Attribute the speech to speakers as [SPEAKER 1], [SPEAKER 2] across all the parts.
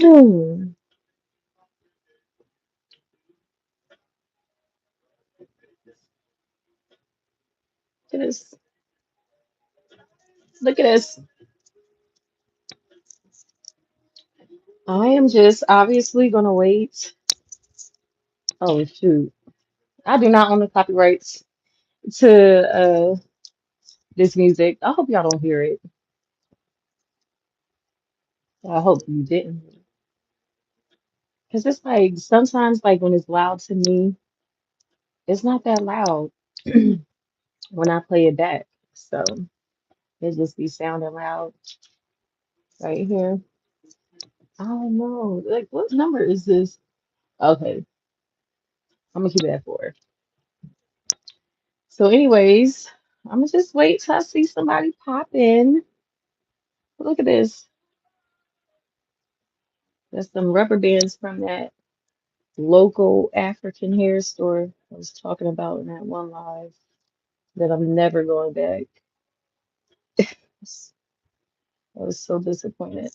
[SPEAKER 1] Look at this. Look at this. I am just obviously gonna wait. Oh shoot. I do not own the copyrights to this music. I hope y'all don't hear it. I hope you didn't. Because it's like sometimes like when it's loud to me, it's not that loud when I play it back. So it just be sounding loud right here. I don't know. Like what number is this? Okay, I'm gonna keep it at 4. So anyways, I'm gonna just wait till I see somebody pop in. Look at this. There's some rubber bands from that local African hair store I was talking about in that one live that I'm never going back. I was so disappointed.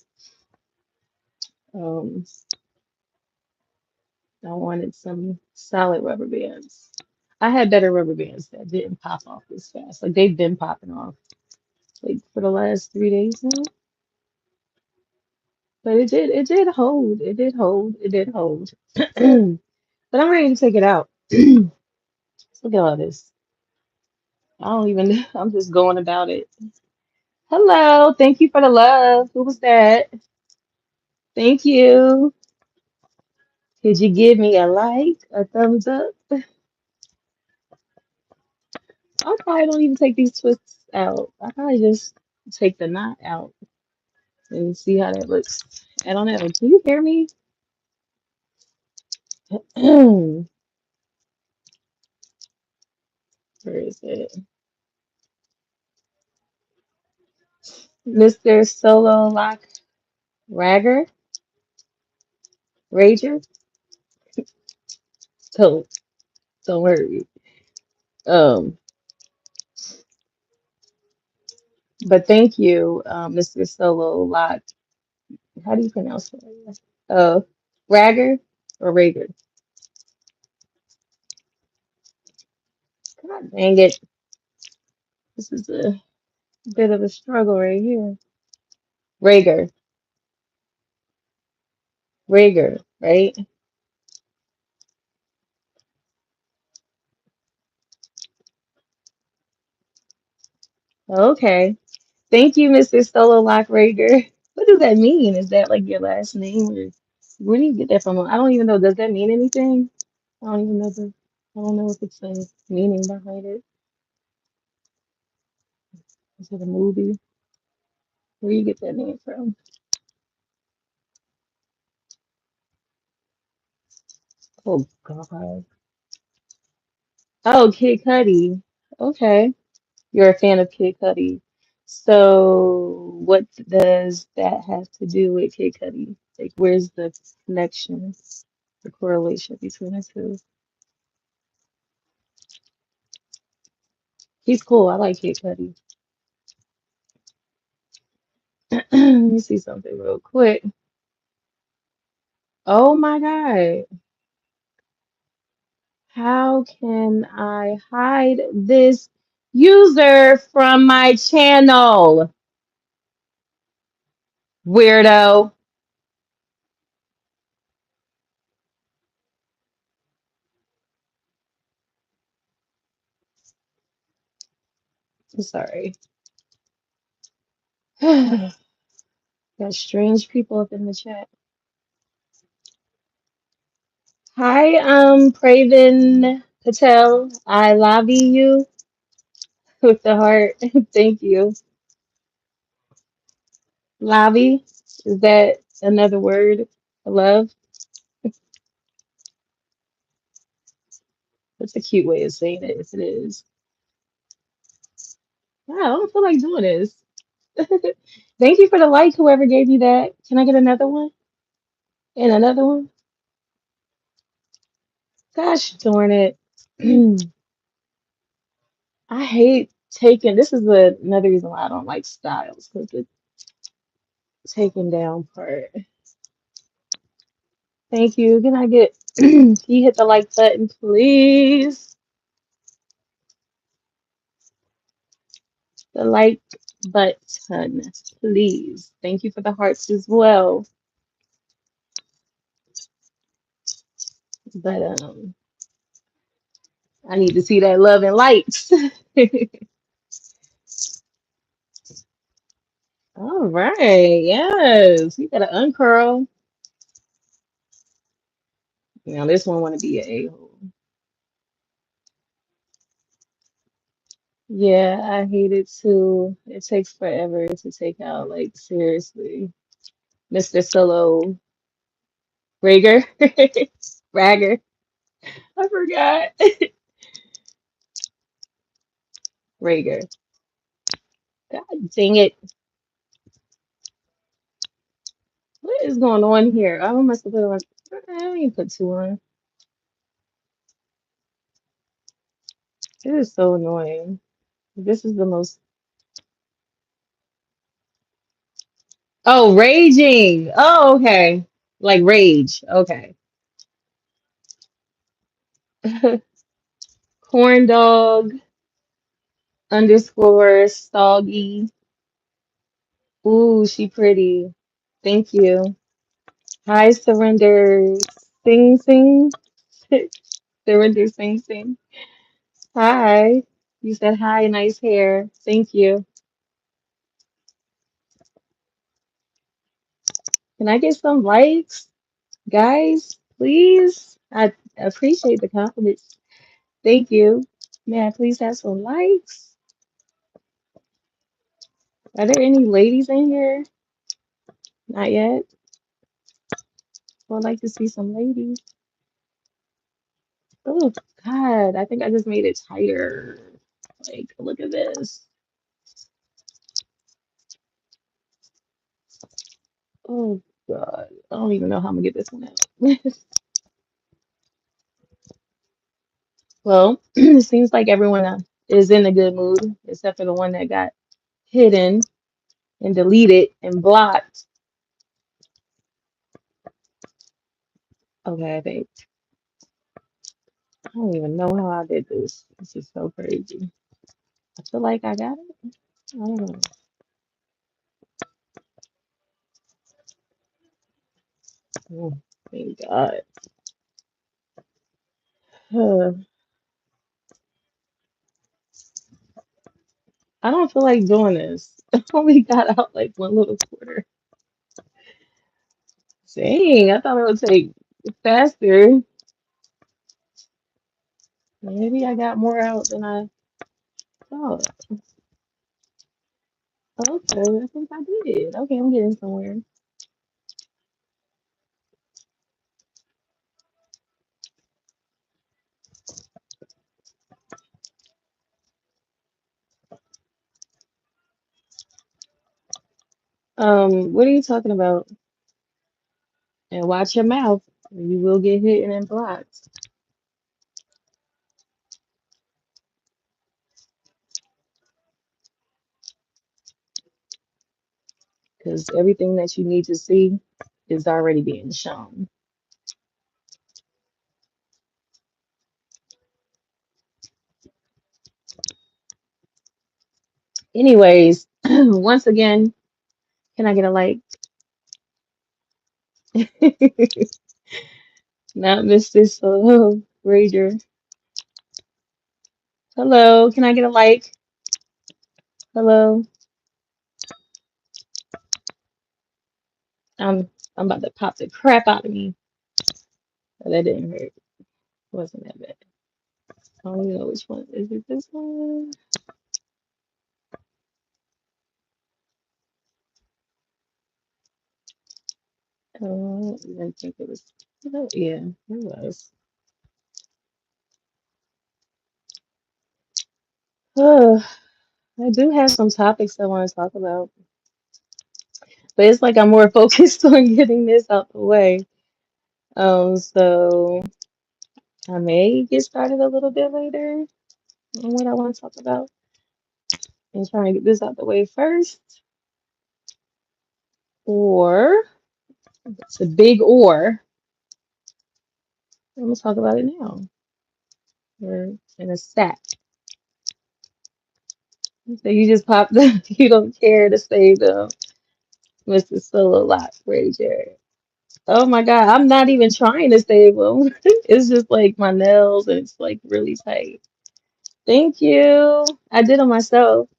[SPEAKER 1] Um, I wanted some solid rubber bands. I had better rubber bands that didn't pop off this fast. Like they've been popping off like for the last 3 days now. But it did hold. It did hold. It did hold. But I'm ready to take it out. Look at all this. I don't even, I'm just going about it. Hello. Thank you for the love. Who was that? Thank you. Could you give me a like, a thumbs up? I probably don't even take these twists out. I probably just take the knot out and see how that looks. I don't know. Can you hear me? Where is it? Mr. Solo Lock Ragger? Rager? Don't, don't worry. Um, but thank you, Mr. Solo Lock. How do you pronounce it? Uh, Ragger or Rager? God dang it. This is a bit of a struggle right here. Rager. Rager, right? Okay. Thank you, Mr. Solo Lock Rager. What does that mean? Is that like your last name or where do you get that from? I don't even know. Does that mean anything? I don't even know I don't know if it's a meaning behind it. Is it a movie? Where do you get that name from? Oh God. Oh, Kid Cudi. Okay. You're a fan of Kid Cudi. So what does that have to do with Kid Cudi? Like where's the connection, the correlation between the two? He's cool. I like Kid Cudi. Let me see something real quick. Oh my God. How can I hide this user from my channel? Weirdo. I'm sorry. Got strange people up in the chat. Hi, Praven Patel. I love you with the heart. Thank you. Lavi, is that another word for love? That's a cute way of saying it if it is. Wow, I don't feel like doing this. Thank you for the like, whoever gave you that. Can I get another one? And another one? Gosh darn it. I hate taking, this is another reason why I don't like styles, because the taking down part. Thank you. Can I get, can you hit the like button, please? The like button, please. Thank you for the hearts as well. But I need to see that love and likes. All right. Yes. You gotta uncurl. Now this one wanna be an a-hole. Yeah, I hate it too. It takes forever to take out, like seriously. Mr. Solo Rager. Ragger. I forgot. Rager. God dang it. What is going on here? I must have put on. I didn't put two on. It is so annoying. This is the most. Oh, raging. Oh, okay. Like rage. Okay. Corn dog underscore soggy. Ooh, she pretty. Thank you. Hi, surrender. Sing, sing. Surrender, sing, sing. Hi. You said hi, nice hair. Thank you. Can I get some likes, guys? Please. I appreciate the compliments. Thank you. May I please have some likes? Are there any ladies in here? Not yet. Would like to see some ladies. Oh, God. I think I just made it tighter. Like, look at this. Oh, God. I don't even know how I'm gonna get this one out. Well, it seems like everyone is in a good mood, except for the one that got hidden and deleted and blocked. Okay, I think. I don't even know how I did this. This is so crazy. I feel like I got it. I don't know. Oh, thank God. I don't feel like doing this. I only got out like one little quarter. Dang, I thought it would take faster. Maybe I got more out than I thought. Okay, I think I did. Okay, I'm getting somewhere. What are you talking about? And watch your mouth. You will get hit and blocked. Because everything that you need to see is already being shown. Anyways, once again, can I get a like? Not Mr. Solo Rager. Hello, can I get a like? Hello. I'm about to pop the crap out of me. But that didn't hurt. It wasn't that bad. I don't even know which one. Is it this one? I don't even think it was. Oh, yeah, it was. I do have some topics I want to talk about, but it's like I'm more focused on getting this out the way. So I may get started a little bit later on what I want to talk about and trying to get this out the way first, or it's a big or. I'm gonna talk about it now. We're in a stack. So you just popped up. You don't care to save them. Mr. Solo Lot, Ray J. Oh my God, I'm not even trying to save them. It's just like my nails and it's like really tight. Thank you. I did them myself.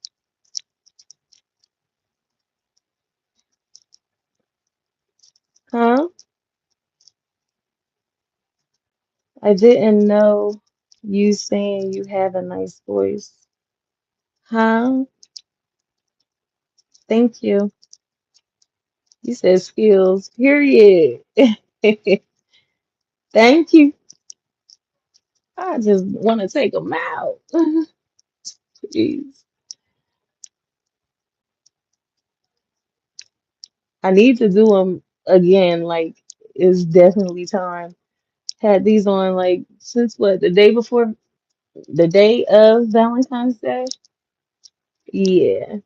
[SPEAKER 1] Huh? I didn't know you saying you have a nice voice. Huh? Thank you. You said skills. Period. Thank you. I just want to take them out. Please. I need to do them again. Like, it's definitely time. Had these on like since what, the day before, the day of Valentine's Day? Yeah,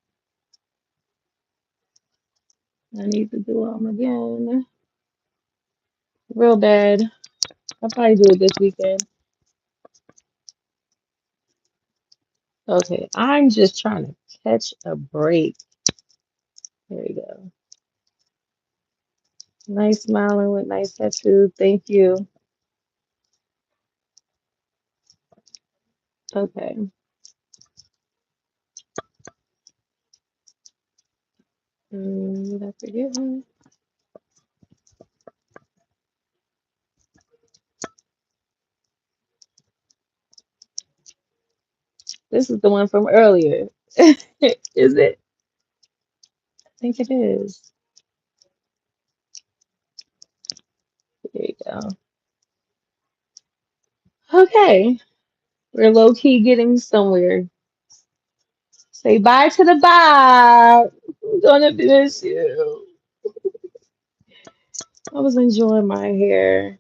[SPEAKER 1] I need to do them again. Real bad. I'll probably do it this weekend. Okay, I'm just trying to catch a break. There you go. Nice smiling with nice tattoo. Thank you. Okay. Did I forget one? This is the one from earlier. Is it? I think it is. There you go. Okay. We're low key getting somewhere. Say bye to the Bob. I'm gonna miss you. I was enjoying my hair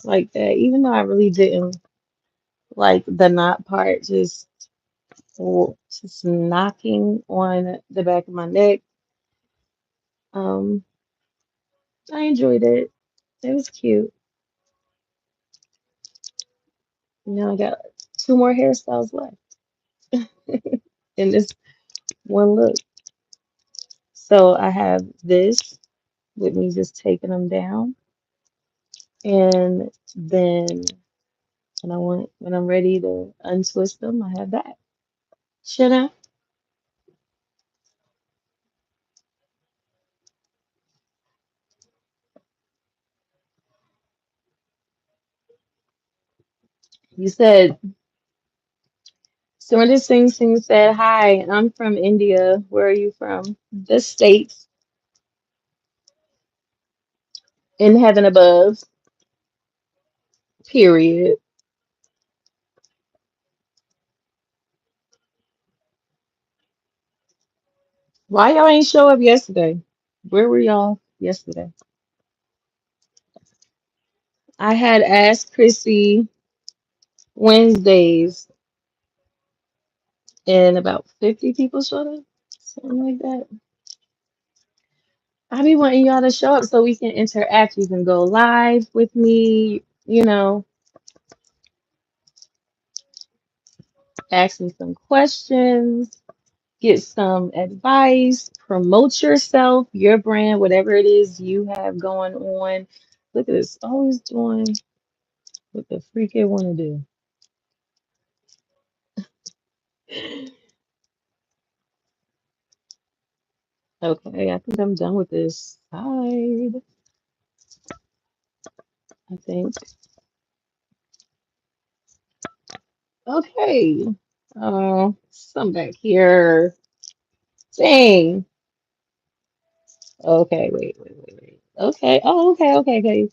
[SPEAKER 1] like that, even though I really didn't like the knot part, just knocking on the back of my neck. Um, I enjoyed it. It was cute. Now I got two more hairstyles left in this one look. So I have this with me just taking them down, and then when I'm ready to untwist them, I have that. Should I? You said Surinder Singh Singh said, "Hi, I'm from India. Where are you from?" The States, in heaven above. Period. Why y'all ain't show up yesterday? Where were y'all yesterday? I had asked Chrissy Wednesdays, and about 50 people showed up. Something like that. I be wanting y'all to show up so we can interact. You can go live with me, ask me some questions, get some advice, promote yourself, your brand, whatever it is you have going on. Look at this, always doing what the freak I want to do. Okay, I think I'm done with this side. I think. Okay. Some back here. Dang. Okay, wait. Okay. Oh, okay. Okay.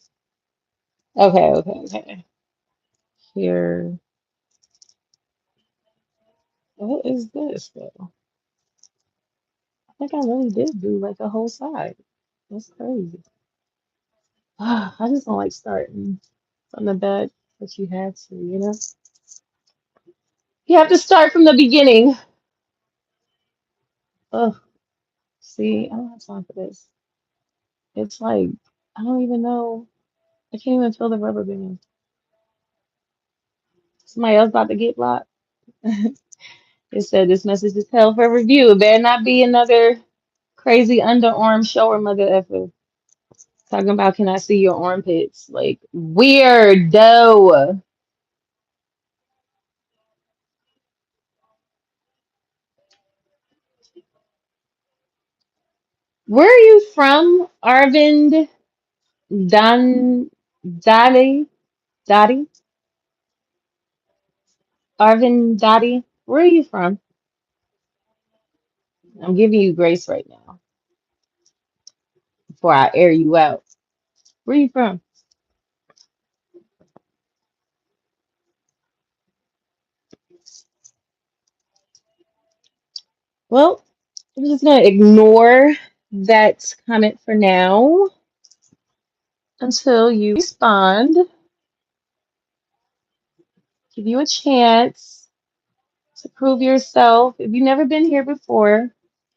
[SPEAKER 1] Here. What is this though? I think I really did do like a whole side. That's crazy. I just don't like starting from the back, but you have to, you know? You have to start from the beginning. Oh, see, I don't have time for this. It's like, I don't even know. I can't even feel the rubber band. Somebody else about to get blocked. It said this message is held for review. It better not be another crazy underarm shower mother effer. Talking about can I see your armpits? Like weirdo. Where are you from, Arvind Dan Dadi? Dadi? Arvind Dadi? Where are you from? I'm giving you grace right now before I air you out. Where are you from? Well, I'm just gonna ignore that comment for now until you respond. Give you a chance to prove yourself. If you've never been here before,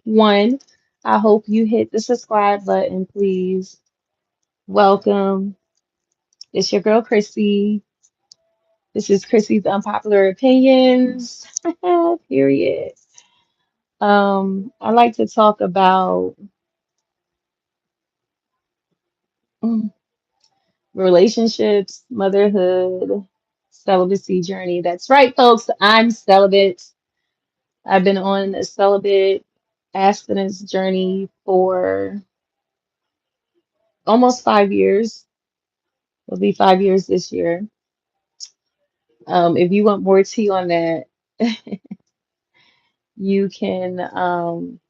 [SPEAKER 1] one, I hope you hit the subscribe button, please. Welcome. It's your girl Chrissy. This is Chrissy's Unpopular Opinions. Period. I like to talk about mm, relationships, motherhood, celibacy journey. That's right, folks. I'm celibate. I've been on a celibate abstinence journey for almost 5 years. It'll be 5 years this year. If you want more tea on that, you can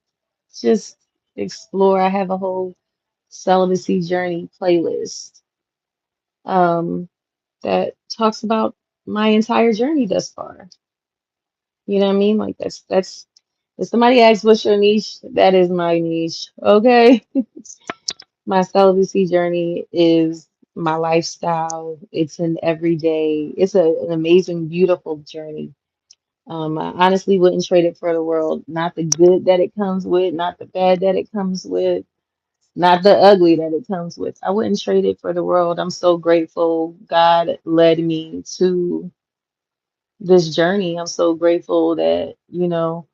[SPEAKER 1] just explore. I have a whole celibacy journey playlist um, that talks about my entire journey thus far. You know what I mean? Like that's if somebody asks what's your niche, that is my niche. Okay. My celibacy journey is my lifestyle. It's an everyday, it's an amazing, beautiful journey. I honestly wouldn't trade it for the world. Not the good that it comes with, not the bad that it comes with, not the ugly that it comes with. I wouldn't trade it for the world. I'm so grateful God led me to this journey. I'm so grateful that,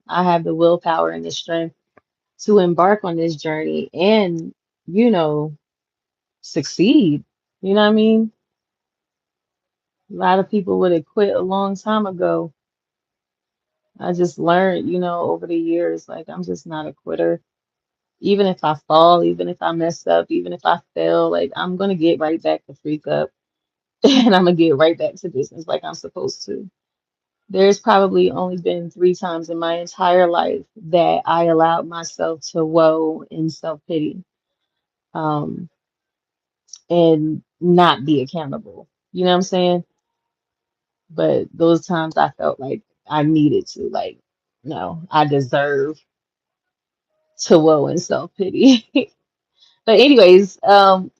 [SPEAKER 1] I have the willpower and the strength to embark on this journey and, you know, succeed. You know what I mean? A lot of people would have quit a long time ago. I just learned, over the years, like I'm just not a quitter. Even if I fall, even if I mess up, even if I fail, like I'm gonna get right back to freak up and I'm gonna get right back to business like I'm supposed to. There's probably only been 3 times in my entire life that I allowed myself to woe in self-pity, um, and not be accountable. You know what I'm saying? But those times I felt like I needed to, like, no, I deserve to woe in self-pity. But anyways,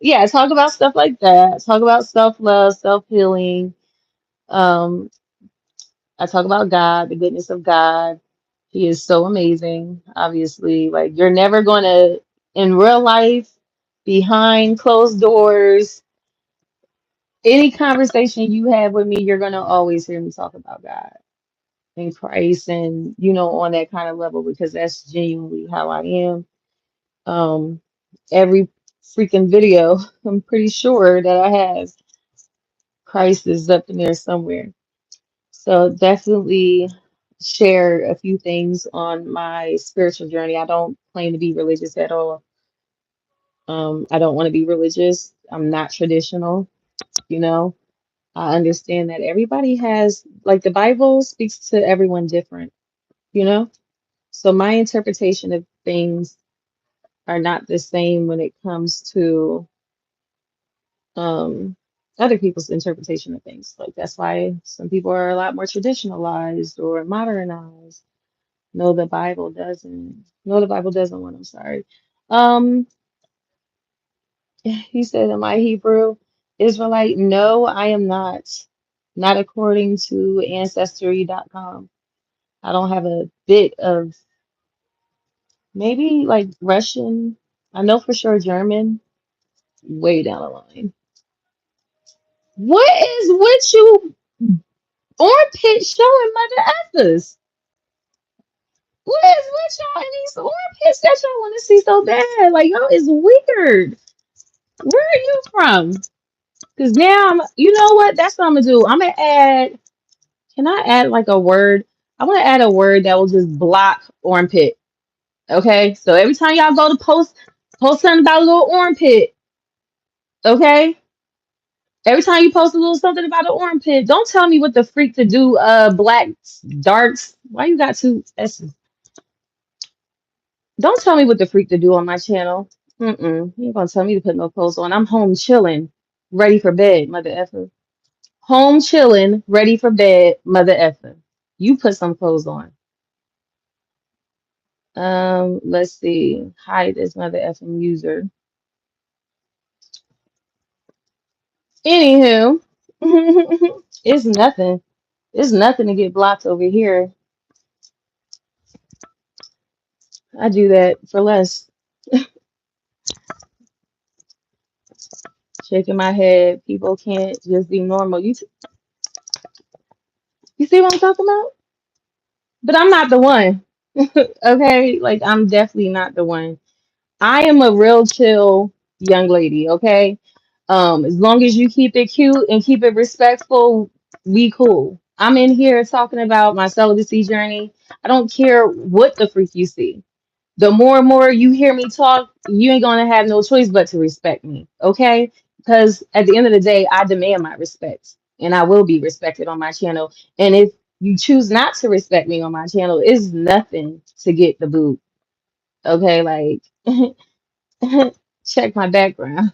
[SPEAKER 1] yeah, talk about stuff like that. Talk about self-love, self-healing. Um, I talk about God, the goodness of God. He is so amazing, obviously. Like you're never gonna in real life, behind closed doors, any conversation you have with me, you're gonna always hear me talk about God and Christ and on that kind of level because that's genuinely how I am. Um, every freaking video, I'm pretty sure that I have Christ is up in there somewhere. So definitely share a few things on my spiritual journey. I don't claim to be religious at all. I don't want to be religious. I'm not traditional, you know. I understand that everybody has, like, the Bible speaks to everyone different, you know. So my interpretation of things are not the same when it comes to um other people's interpretation of things. Like that's why some people are a lot more traditionalized or modernized. No, the Bible doesn't. No, the Bible doesn't want. I'm sorry. Um, he said, "Am I Hebrew Israelite?" No, I am not. Not according to Ancestry.com. I don't have a bit of maybe like Russian. I know for sure German. Way down the line. What is with you? Orpit showing mother effers. What y'all in these armpits that y'all want to see so bad? Like, y'all is weird. Where are you from? Because now you know what? That's what I'm gonna do. I'm gonna add. Can I add like a word? I want to add a word that will just block armpit. Okay, so every time y'all go to post something about a little armpit. Okay, every time you post a little something about an armpit, don't tell me what the freak to do. Blacks, darks. Why you got two S's? Don't tell me what the freak to do on my channel. You ain't gonna tell me to put no clothes on. I'm home chilling, ready for bed, mother effer. Home chilling, ready for bed, mother effer. You put some clothes on. Let's see. Hide this mother effing user. Anywho, it's nothing. It's nothing to get blocked over here. I do that for less. Shaking my head. People can't just be normal. You see what I'm talking about? But I'm not the one. Okay? Like, I'm definitely not the one. I am a real chill young lady, okay? As long as you keep it cute and keep it respectful, we cool. I'm in here talking about my celibacy journey. I don't care what the freak you see. The more and more you hear me talk, you ain't gonna have no choice but to respect me, okay? Because at the end of the day, I demand my respect, and I will be respected on my channel. And if you choose not to respect me on my channel, it's nothing to get the boot, okay? Like, check my background,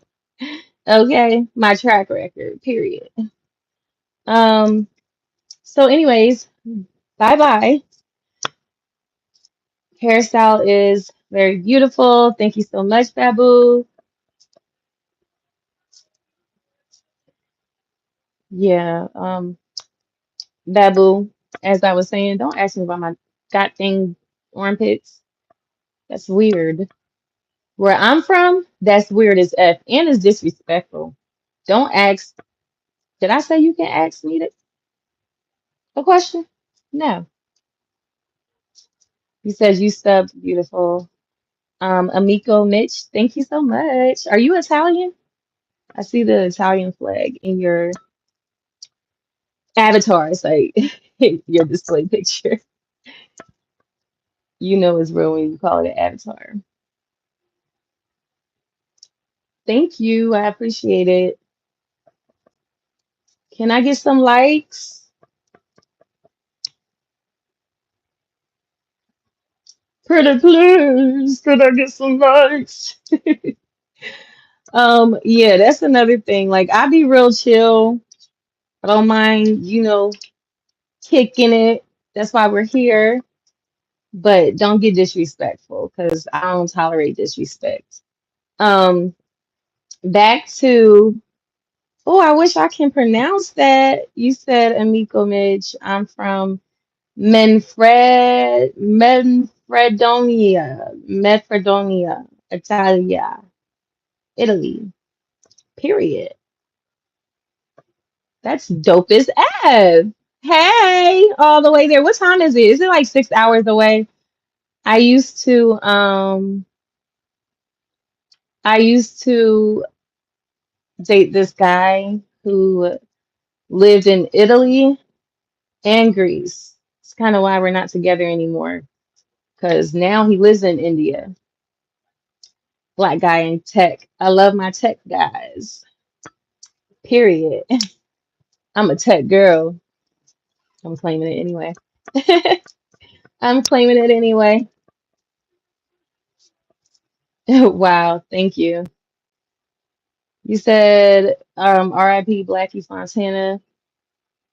[SPEAKER 1] okay? My track record, period. Um. So, anyways, bye bye. Hairstyle is very beautiful. Thank you so much, Babu. Yeah. Babu, as I was saying, don't ask me about my got thing armpits. That's weird. Where I'm from, that's weird as F and is disrespectful. Don't ask. Did I say you can ask me a question? No. You said you subbed beautiful. Amico Mitch, thank you so much. Are you Italian? I see the Italian flag in your avatar. It's like your display picture. You know it's real when you call it an avatar. Thank you. I appreciate it. Can I get some likes? Pretty please. Can I get some likes? Yeah, that's another thing. Like I be real chill. I don't mind, kicking it. That's why we're here. But don't get disrespectful because I don't tolerate disrespect. Um, back to oh, I wish I can pronounce that. You said Amico Midge. I'm from Menfredonia, Italia, Italy. Period. That's dope as F. Hey, all the way there. What time is it? Is it like 6 hours away? I used to um I used to date this guy who lived in Italy and Greece. It's kind of why we're not together anymore because now he lives in India. Black guy in tech. I love my tech guys. Period. I'm a tech girl. I'm claiming it anyway. I'm claiming it anyway. Wow, thank you. You said RIP Blackie Fontana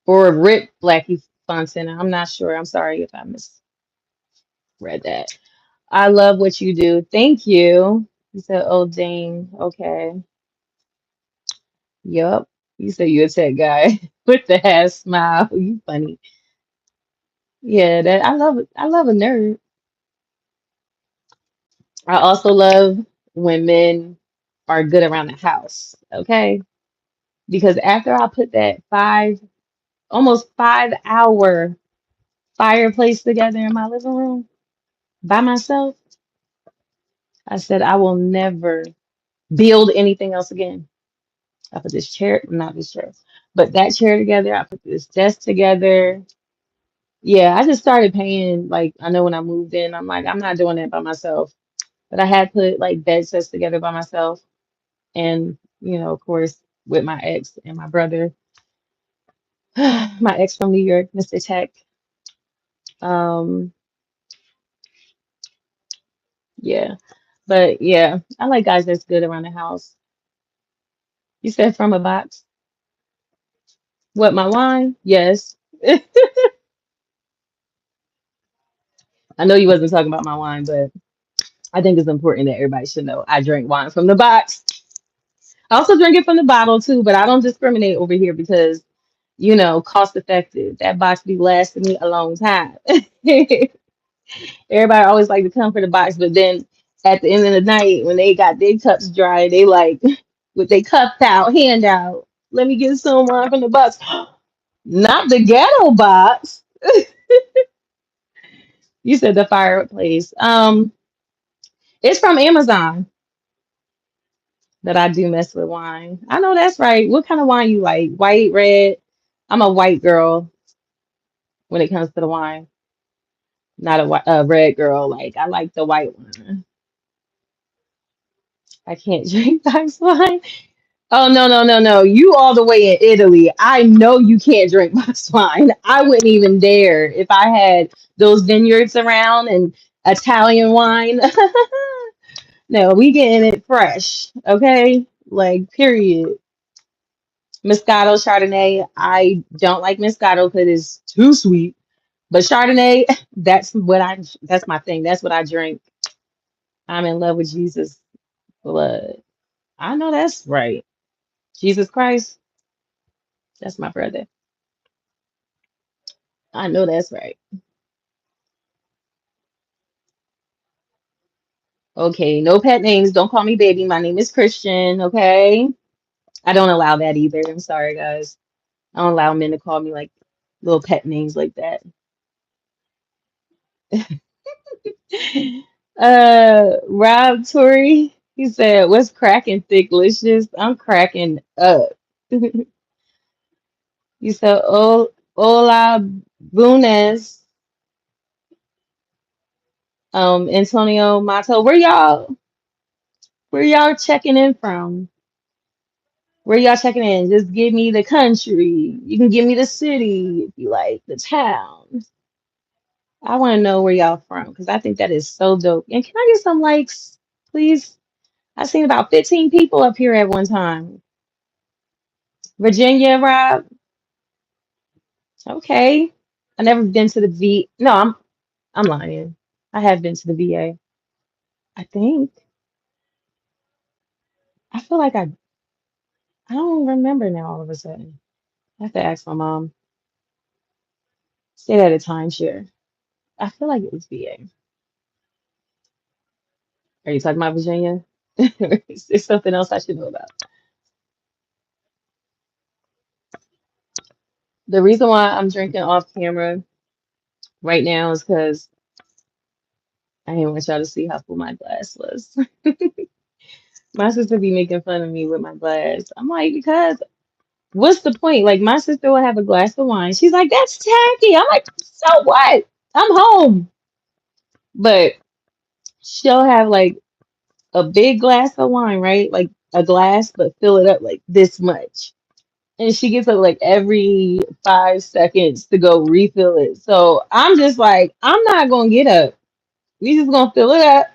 [SPEAKER 1] or RIP Blackie Fontana. I'm not sure. I'm sorry if I misread that. I love what you do. Thank you. You said, oh, dang. Okay. Yup. You said you're a tech guy with the half smile. You funny. Yeah, that I love a nerd. I also love when men are good around the house. Okay. Because after I put that 5 almost 5 hour fireplace together in my living room by myself. I said, I will never build anything else again. I put this chair, not this chair, but that chair together. I put this desk together. Yeah, I just started paying, like, I know when I moved in, I'm like, I'm not doing that by myself. But I had put like bed sets together by myself. And, of course, with my ex and my brother, my ex from New York, Mr. Tech. Um, yeah. But yeah, I like guys that's good around the house. You said from a box. What, my wine? Yes. I know you wasn't talking about my wine, but I think it's important that everybody should know I drink wine from the box. I also drink it from the bottle too, but I don't discriminate over here because, cost effective. That box be lasting me a long time. Everybody always like to come for the box, but then at the end of the night, when they got their cups dry, they like with their cups out, hand out. Let me get some wine from the box. Not the ghetto box. You said the fireplace. It's from Amazon that I do mess with wine. I know that's right. What kind of wine you like? White, red? I'm a white girl when it comes to the wine, not a red girl. Like I like the white one. I can't drink box wine. Oh no, no, no, no. You all the way in Italy. I know you can't drink box wine. I wouldn't even dare if I had those vineyards around and Italian wine. No, we getting it fresh, okay? Like, period. Moscato, Chardonnay. I don't like Moscato because it's too sweet. But Chardonnay, that's my thing. That's what I drink. I'm in love with Jesus' blood. I know that's right. Jesus Christ, that's my brother. I know that's right. Okay, no pet names. Don't call me baby. My name is Christian, okay? I don't allow that either. I'm sorry, guys. I don't allow men to call me like little pet names like that. Rob Torrey, he said, "What's cracking, thicklicious?" I'm cracking up. He said, "Oh, hola, Bunes, Antonio Mato. Where y'all checking in from? Where y'all checking in? Just give me the country. You can give me the city if you like, the town. I want to know where y'all from because I think that is so dope. And can I get some likes, please? I seen about 15 people up here at one time. Virginia, Rob. Okay. I never been to the V. No, I'm lying. I have been to the VA. I think. I feel like I don't remember now all of a sudden. I have to ask my mom. Stayed at a timeshare. I feel like it was VA. Are you talking about Virginia? Is there something else I should know about? The reason why I'm drinking off camera right now is because I didn't want y'all to see how full my glass was. My sister be making fun of me with my glass. I'm like, because what's the point? Like, my sister will have a glass of wine. She's like, that's tacky. I'm like, so what? I'm home. But she'll have like a big glass of wine, right? Like a glass, but fill it up like this much. And she gets up like every 5 seconds to go refill it. So I'm just like, I'm not gonna get up. We just gonna fill it up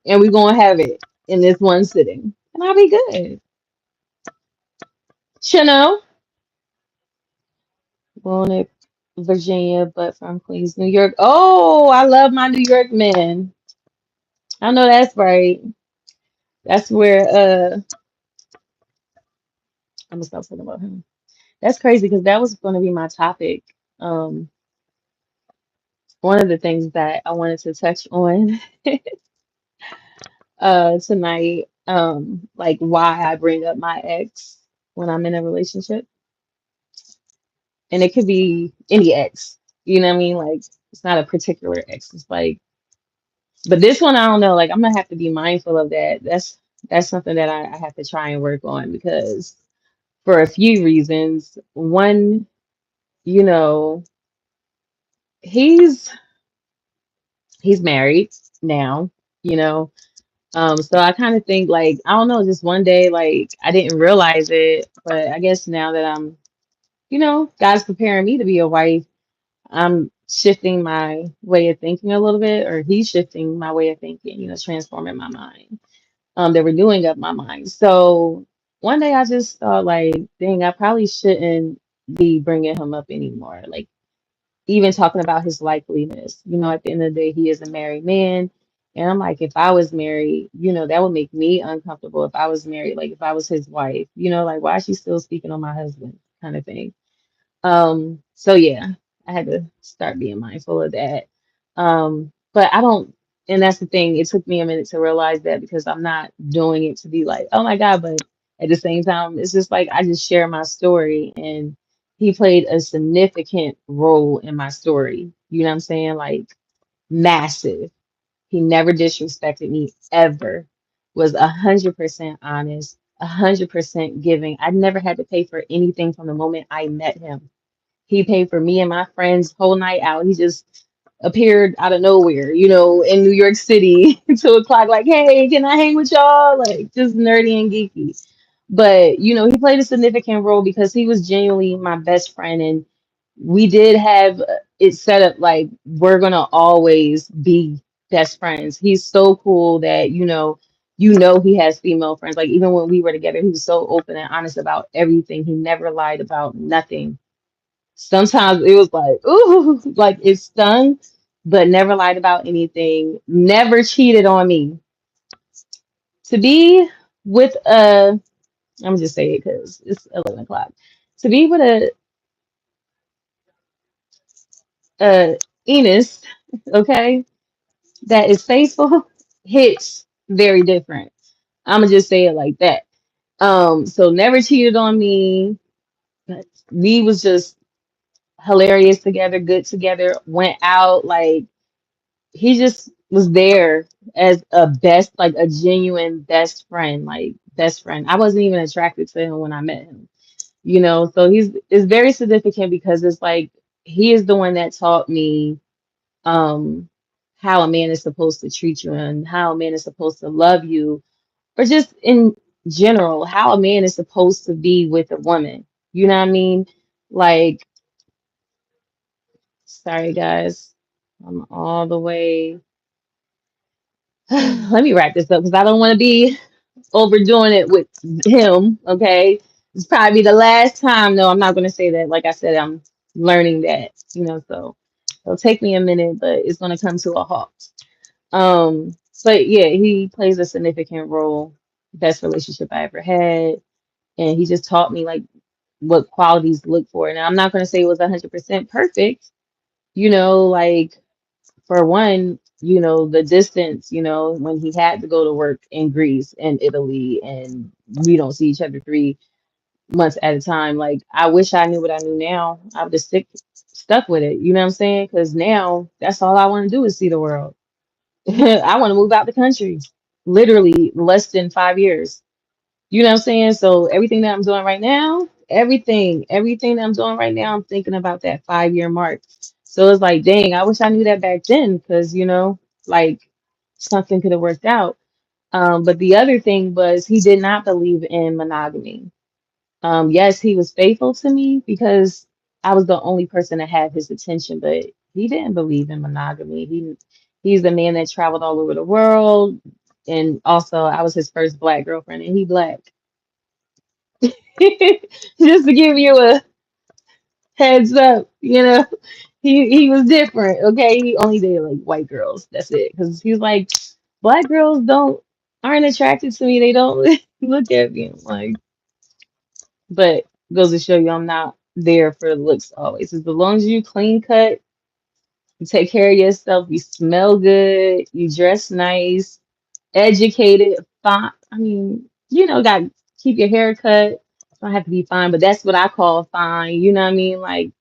[SPEAKER 1] and we're gonna have it in this one sitting. And I'll be good. You know? Born in Virginia, but from Queens, New York. Oh, I love my New York men. I know that's right. That's where I'm gonna stop talking about him. That's crazy because that was gonna be my topic. Um, one of the things that I wanted to touch on tonight, like why I bring up my ex when I'm in a relationship. and it could be any ex. You know what I mean? Like it's not a particular ex. It's like, but this one I don't know. Like I'm gonna have to be mindful of that. That's something that I have to try and work on because for a few reasons. One, you know, he's he's married now, you know. So I kind of think like I don't know, just one day like I didn't realize it, but I guess now that I'm, God's preparing me to be a wife, I'm shifting my way of thinking a little bit, or he's shifting my way of thinking, transforming my mind. The renewing of my mind. So one day I just thought like, dang, I probably shouldn't be bringing him up anymore. Like even talking about his likeliness. At the end of the day, he is a married man. And I'm like, if I was married, that would make me uncomfortable if I was married, like if I was his wife, like why is she still speaking on my husband kind of thing. So yeah, I had to start being mindful of that. But I don't, and that's the thing, it took me a minute to realize that because I'm not doing it to be like, oh my God, but at the same time, it's just like I just share my story and he played a significant role in my story. You know what I'm saying? Like massive. He never disrespected me ever. Was 100% honest, 100% giving. I never had to pay for anything from the moment I met him. He paid for me and my friends whole night out. He just appeared out of nowhere, in New York City, 2 o'clock, like, hey, can I hang with y'all? Like, just nerdy and geeky. But, he played a significant role because he was genuinely my best friend. And we did have it set up like we're going to always be best friends. He's so cool that, he has female friends. Like, even when we were together, he was so open and honest about everything. He never lied about nothing. Sometimes it was like, ooh, like it stung, but never lied about anything, never cheated on me. To be with I'm just saying it because it's 11 o'clock. To be with a Enos, okay, that is faithful, hits very different. I'm gonna just say it like that. So never cheated on me. We was just hilarious together, good together, went out like he just was there as a best, like a genuine best friend, like best friend. I wasn't even attracted to him when I met him, So it's very significant because it's like he is the one that taught me um how a man is supposed to treat you and how a man is supposed to love you, or just in general, how a man is supposed to be with a woman. You know what I mean? Like, sorry guys, I'm all the way. Let me wrap this up because I don't want to be overdoing it with him. Okay. It's probably the last time. No, I'm not going to say that. Like I said, I'm learning that, so it'll take me a minute, but it's going to come to a halt. But yeah, he plays a significant role. Best relationship I ever had. And he just taught me like what qualities to look for. Now, I'm not going to say it was 100% perfect, like for one, the distance, when he had to go to work in Greece and Italy and we don't see each other 3 months at a time. Like, I wish I knew what I knew now. I would have stuck with it. You know what I'm saying? Because now that's all I want to do is see the world. I want to move out the country, literally less than 5 years. You know what I'm saying? So everything that I'm doing right now, everything that I'm doing right now, I'm thinking about that 5 year mark. So it's like, dang, I wish I knew that back then because, like something could have worked out. But the other thing was he did not believe in monogamy. Yes, he was faithful to me because I was the only person that had his attention, but he didn't believe in monogamy. He's the man that traveled all over the world. And also I was his first black girlfriend and he black. Just to give you a heads up, he was different. Okay, he only dated like white girls. That's it. Because he's like, black girls aren't attracted to me. They don't look at me. I'm like, but goes to show you, I'm not there for looks always. As long as you clean cut, you take care of yourself, you smell good, you dress nice, educated, fine. I mean, got keep your hair cut. Don't have to be fine, but that's what I call fine. You know what I mean? Like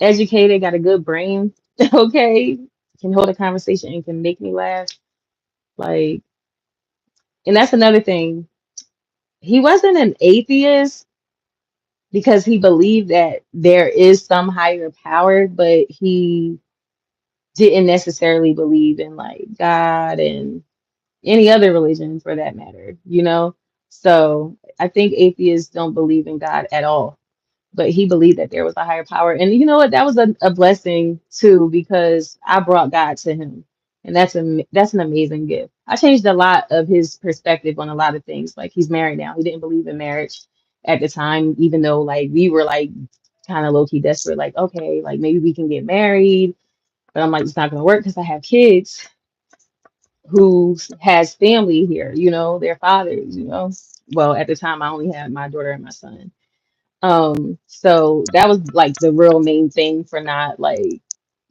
[SPEAKER 1] educated, got a good brain, okay, can hold a conversation and can make me laugh. Like, and that's another thing. He wasn't an atheist because he believed that there is some higher power, but he didn't necessarily believe in like God and any other religion for that matter, you know? So I think atheists don't believe in God at all, but he believed that there was a higher power. And you know what? That was a blessing too, because I brought God to him. And that's an amazing gift. I changed a lot of his perspective on a lot of things. Like he's married now. He didn't believe in marriage at the time, even though like we were like kind of low key desperate, like, okay, like maybe we can get married. But I'm like, it's not gonna work because I have kids who has family here, you know, their fathers, you know. Well, at the time I only had my daughter and my son. So that was like the real main thing for not like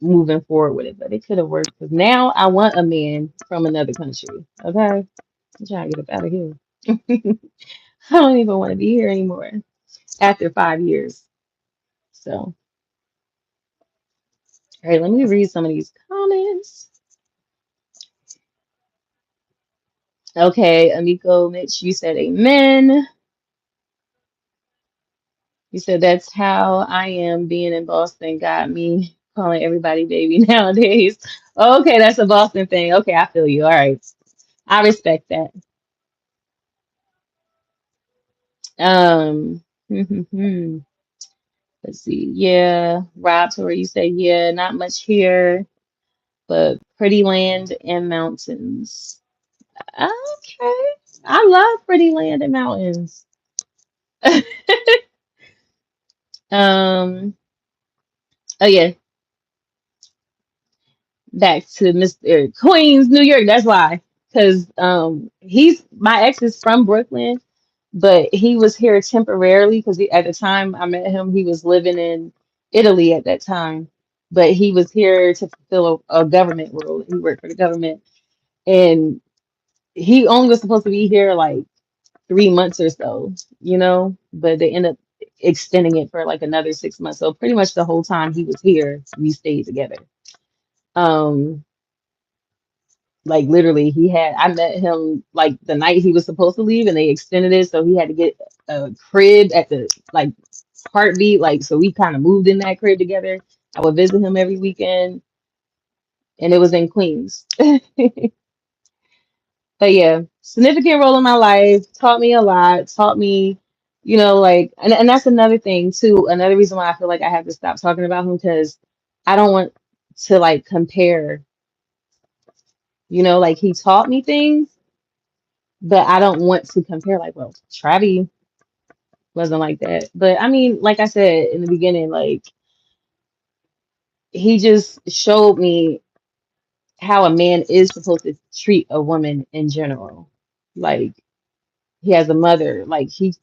[SPEAKER 1] moving forward with it, but it could have worked because now I want a man from another country. Okay, I'm trying to get up out of here. I don't even want to be here anymore after 5 years. So, all right, let me read some of these comments. Okay, Amiko Mitch, you said amen. You said that's how I am being in Boston got me calling everybody baby nowadays. Okay, that's a Boston thing. Okay, I feel you. All right. I respect that. Um, let's see. Yeah, Rob, to where you say, yeah, not much here, but pretty land and mountains. Okay. I love pretty land and mountains. Oh yeah, back to Mr. Queens, New York. That's why. Because he's my ex is from Brooklyn, but he was here temporarily because at the time I met him, he was living in Italy at that time. But he was here to fulfill a government role. He worked for the government, and he only was supposed to be here like 3 months or so, you know. But they ended up extending it for like another 6 months. So pretty much the whole time he was here, we stayed together. Um, Like literally, I met him like the night he was supposed to leave, and they extended it, so he had to get a crib at the like heartbeat. Like, so we kind of moved in that crib together. I would visit him every weekend, and it was in Queens. But yeah, significant role in my life, taught me a lot, taught me, you know, like, and that's another thing too. Another reason why I feel like I have to stop talking about him because I don't want to like compare, you know, like he taught me things but I don't want to compare like, well, Travi wasn't like that. But I mean, like I said in the beginning, like he just showed me how a man is supposed to treat a woman in general. Like he has a mother. Like he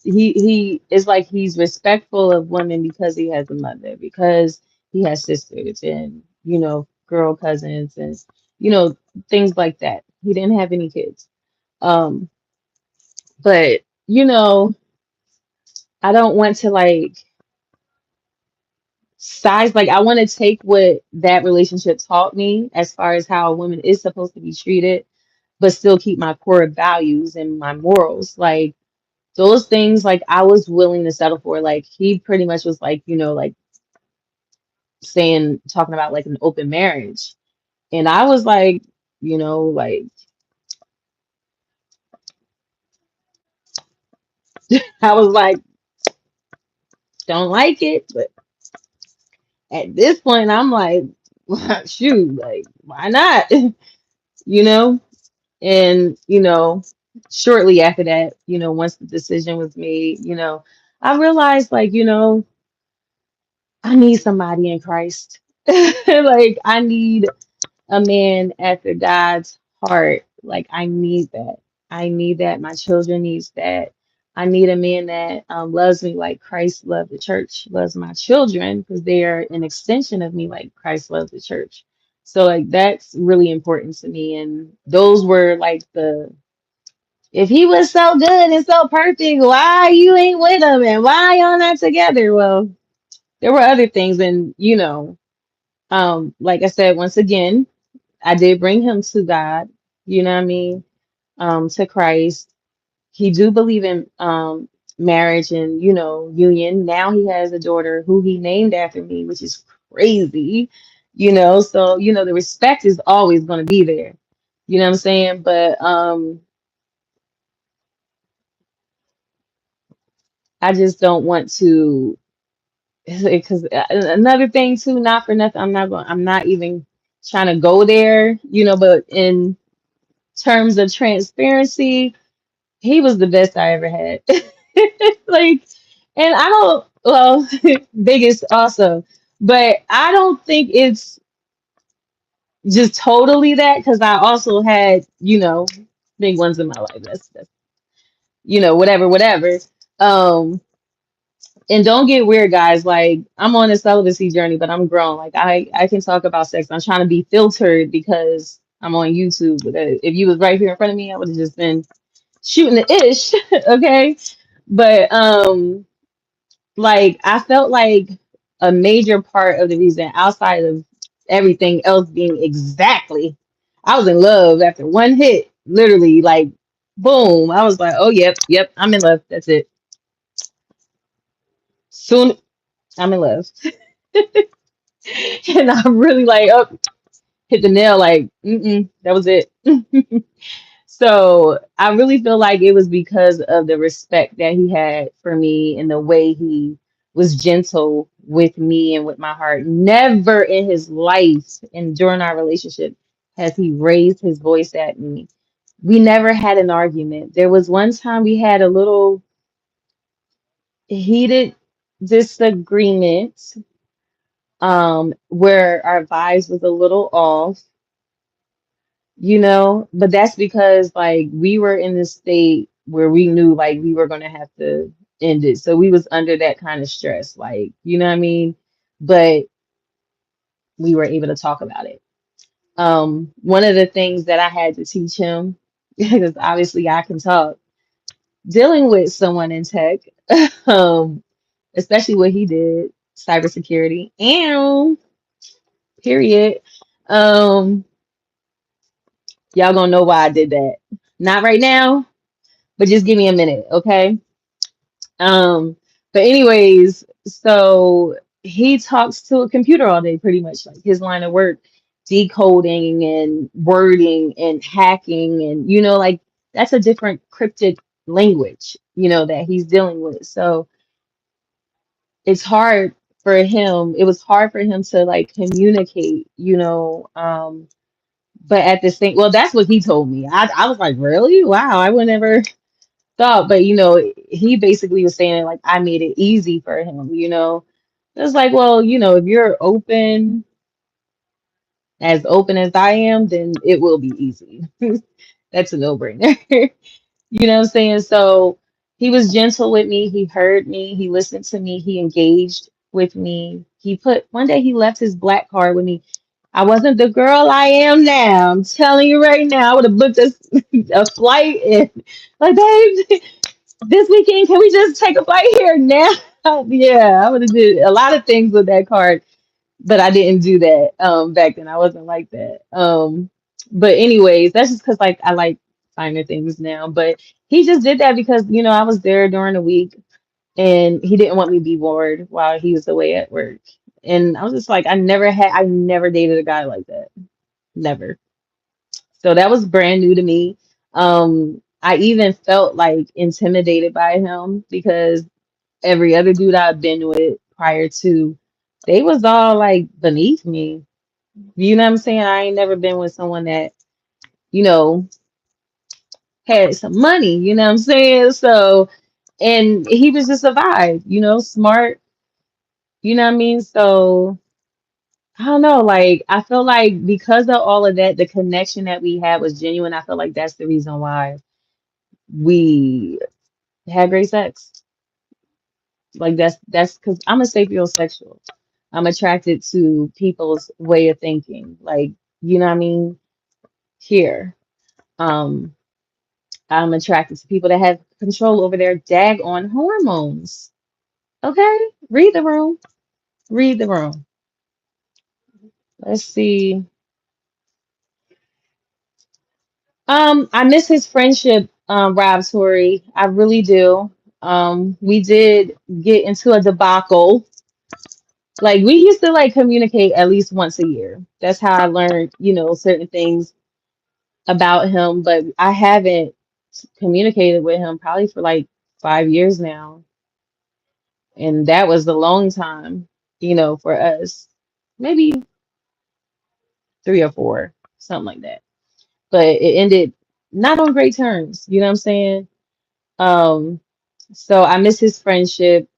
[SPEAKER 1] is like he's respectful of women because he has a mother, because he has sisters and, you know, girl cousins and, you know, things like that. He didn't have any kids. Um, but you know, I don't want to like size like I want to take what that relationship taught me as far as how a woman is supposed to be treated, but still keep my core values and my morals. Like those things, like I was willing to settle for. Like he pretty much was like, you know, like talking about like an open marriage. And I was like, you know, like I was like, don't like it. But at this point, I'm like, shoot, like, why not? You know? And, you know, shortly after that, you know, once the decision was made, you know, I realized like, you know, I need somebody in Christ. Like I need a man after God's heart. Like I need that. I need that. My children needs that. I need a man that loves me like Christ loved the church, loves my children because they are an extension of me like Christ loves the church. So like that's really important to me. And those were like the if he was so good and so perfect, why you ain't with him and why y'all not together? Well, there were other things, and like I said, once again, I did bring him to God, you know what I mean, to Christ. He do believe in marriage and union. Now he has a daughter who he named after me, which is crazy, so the respect is always going to be there, you know what I'm saying? But I just don't want to, because another thing too, not for nothing, I'm not even trying to go there, but in terms of transparency, he was the best I ever had. Like, and I don't, well, biggest also, but I don't think it's just totally that, because I also had, big ones in my life. That's whatever, whatever. Um, and don't get weird, guys. Like, I'm on a celibacy journey, but I'm grown. Like, I can talk about sex. I'm trying to be filtered because I'm on YouTube. But if you was right here in front of me, I would have just been shooting the ish. Okay. But like, I felt like a major part of the reason, outside of everything else being exactly, I was in love after one hit, literally, like, boom. I was like, oh, yep, yep, I'm in love. That's it. Soon, I'm in love. And I'm really like, oh, hit the nail, like, that was it. So I really feel like it was because of the respect that he had for me and the way he was gentle with me and with my heart. Never in his life and during our relationship has he raised his voice at me. We never had an argument. There was one time we had a little heated disagreement, where our vibes was a little off, but that's because, like, we were in this state where we knew, like, we were going to have to end it. So we was under that kind of stress, like, you know what I mean? But we were able to talk about it. One of the things that I had to teach him, because obviously I can talk, dealing with someone in tech, um, especially what he did, cybersecurity, and period. Um, y'all gonna know why I did that. Not right now, but just give me a minute, okay? Um, but anyways, so he talks to a computer all day, pretty much, like his line of work, decoding and wording and hacking, and like, that's a different cryptic language, that he's dealing with. So it's hard for him. It was hard for him to, like, communicate, but at the same, well, that's what he told me. I was like, really? Wow, I would never thought, but he basically was saying, like, I made it easy for him. It's like, well, if you're open as I am, then it will be easy. That's a no-brainer. You know what I'm saying? So he was gentle with me. He heard me. He listened to me. He engaged with me. One day he left his black card with me. I wasn't the girl I am now. I'm telling you right now, I would have booked a flight and, like, babe, this weekend, can we just take a flight here now? Yeah, I would have did a lot of things with that card, but I didn't do that back then. I wasn't like that. But anyways, that's just because, like, I like finer things now. But he just did that because I was there during the week, and he didn't want me to be bored while he was away at work. And I was just like, I never dated a guy like that. Never. So that was brand new to me. I even felt like intimidated by him because every other dude I've been with prior to, they was all like beneath me. You know what I'm saying? I ain't never been with someone that, you know, had some money, you know what I'm saying? So, and he was just a vibe, smart, you know what I mean? So, I don't know, like, I feel like because of all of that, the connection that we had was genuine. I feel like that's the reason why we had great sex. Like, that's because I'm a sapiosexual. I'm attracted to people's way of thinking. Like, you know what I mean? Here. Um, I'm attracted to people that have control over their daggone hormones. Okay? Read the room. Read the room. Let's see. I miss his friendship, Rob Torrey. I really do. We did get into a debacle. Like we used to like communicate at least once a year. That's how I learned, certain things about him, but I haven't communicated with him probably for like 5 years now. And that was a long time, for us. Maybe 3 or 4, something like that. But it ended not on great terms, you know what I'm saying? Um, so I miss his friendship.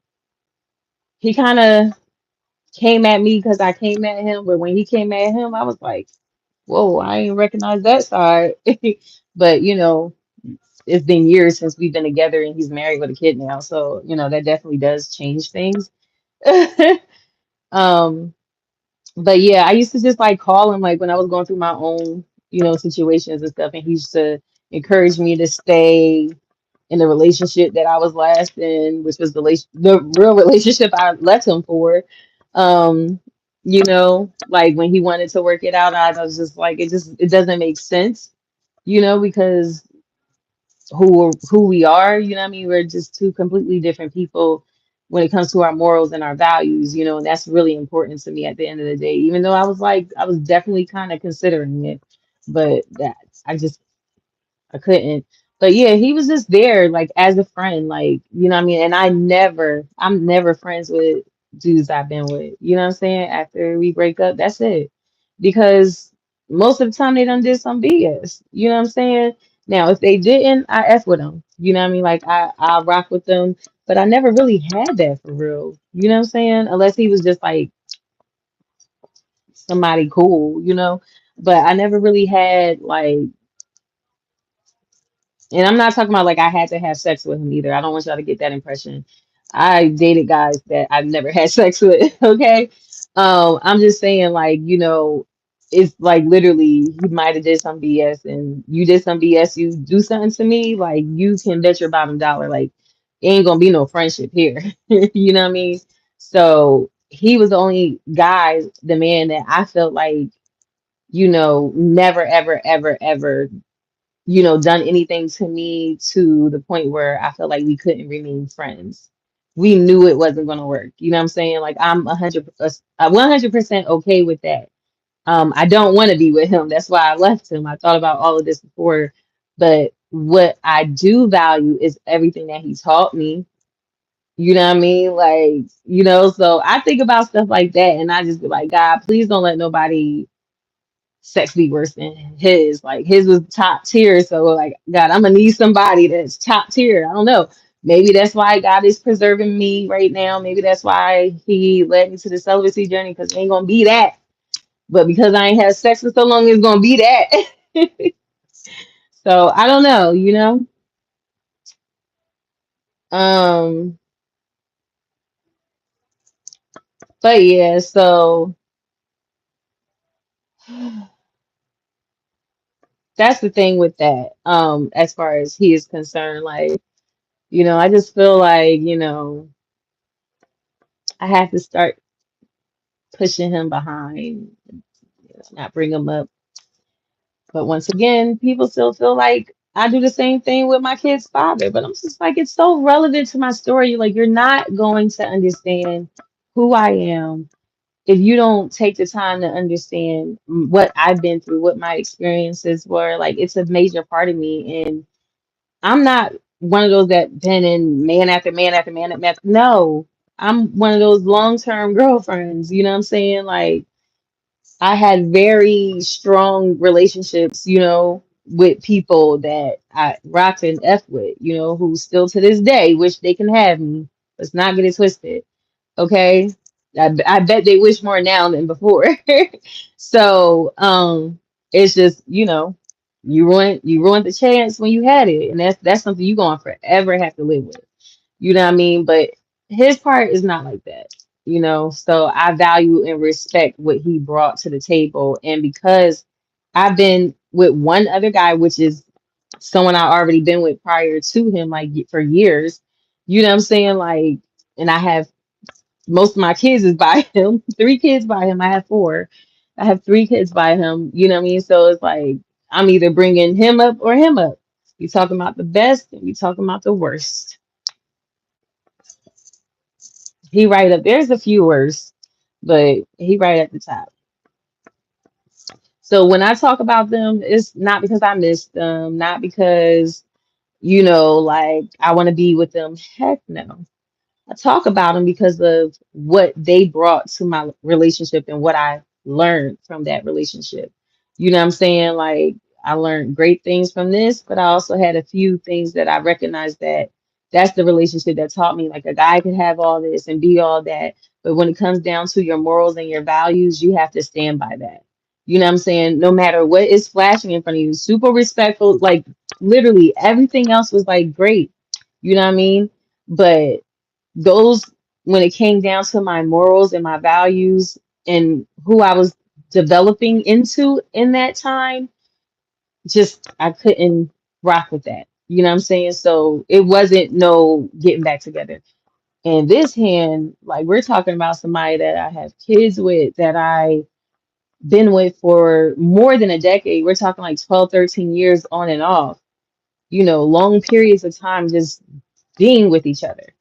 [SPEAKER 1] He kind of came at me because I came at him, but when he came at him, I was like, whoa, I didn't recognize that side. But, it's been years since we've been together and he's married with a kid now. So, that definitely does change things. Um, but yeah, I used to just like call him like when I was going through my own, situations and stuff, and he used to encourage me to stay in the relationship that I was last in, which was the real relationship I left him for. Um, like when he wanted to work it out, I was just like, it doesn't make sense, because who we are, you know what I mean? We're just two completely different people when it comes to our morals and our values, and that's really important to me at the end of the day. Even though I was definitely kind of considering it, but that I just I couldn't. But yeah, he was just there, like as a friend, like, you know what I mean? And I'm never friends with dudes I've been with. You know what I'm saying? After we break up, that's it. Because most of the time they done did some BS. You know what I'm saying? Now, if they didn't, I F with them. You know what I mean? Like I rock with them. But I never really had that for real. You know what I'm saying? Unless he was just like somebody cool. But I never really had like. And I'm not talking about like I had to have sex with him either. I don't want y'all to get that impression. I dated guys that I've never had sex with, okay? I'm just saying like, it's like literally you might have did some BS and you did some BS, you do something to me, like you can bet your bottom dollar, like it ain't gonna be no friendship here. You know what I mean? So he was the only guy, the man that I felt like, never, ever, ever, ever done anything to me to the point where I felt like we couldn't remain friends. We knew it wasn't going to work. You know what I'm saying? Like I'm 100% okay with that. I don't want to be with him. That's why I left him. I thought about all of this before, but what I do value is everything that he taught me. You know what I mean? Like, so I think about stuff like that and I just be like, God, please don't let nobody sex be worse than his. Like his was top tier. So like God, I'm gonna need somebody that's top tier. I don't know. Maybe that's why God is preserving me right now. Maybe that's why he led me to the celibacy journey because it ain't gonna be that. But because I ain't had sex for so long, it's gonna be that. So I don't know. Um, but yeah, so that's the thing with that. As far as he is concerned, like, I just feel like, I have to start pushing him behind, not bring him up. But once again, people still feel like I do the same thing with my kid's father. But I'm just like, it's so relevant to my story. Like, you're not going to understand who I am if you don't take the time to understand what I've been through, what my experiences were. Like, it's a major part of me. And I'm not one of those that been in man after man after man after man. No, I'm one of those long-term girlfriends. You know what I'm saying? Like, I had very strong relationships, with people that I rocked and F with, who still to this day wish they can have me. Let's not get it twisted. Okay. I bet they wish more now than before. So, it's just, you ruined the chance when you had it. And that's something you're going to forever have to live with. You know what I mean? But his part is not like that, So I value and respect what he brought to the table. And because I've been with one other guy, which is someone I already been with prior to him, like for years, you know what I'm saying? Like, and I have Most of my kids is by him. 3 kids by him. I have four. I have 3 kids by him. You know what I mean? So it's like I'm either bringing him up or him up. We talking about the best and we talking about the worst. He right up. There's a few worse, but he right at the top. So when I talk about them, it's not because I miss them, not because, like I want to be with them. Heck no. I talk about them because of what they brought to my relationship and what I learned from that relationship. You know what I'm saying? Like I learned great things from this, but I also had a few things that I recognized that that's the relationship that taught me like a guy can have all this and be all that, but when it comes down to your morals and your values, you have to stand by that. You know what I'm saying? No matter what is flashing in front of you, super respectful, like literally everything else was like great. You know what I mean? But those when it came down to my morals and my values and who I was developing into in that time, just I couldn't rock with that. You know what I'm saying? So it wasn't no getting back together. And this hand, like we're talking about somebody that I have kids with that I been with for more than a decade. We're talking like 12, 13 years on and off, long periods of time just being with each other.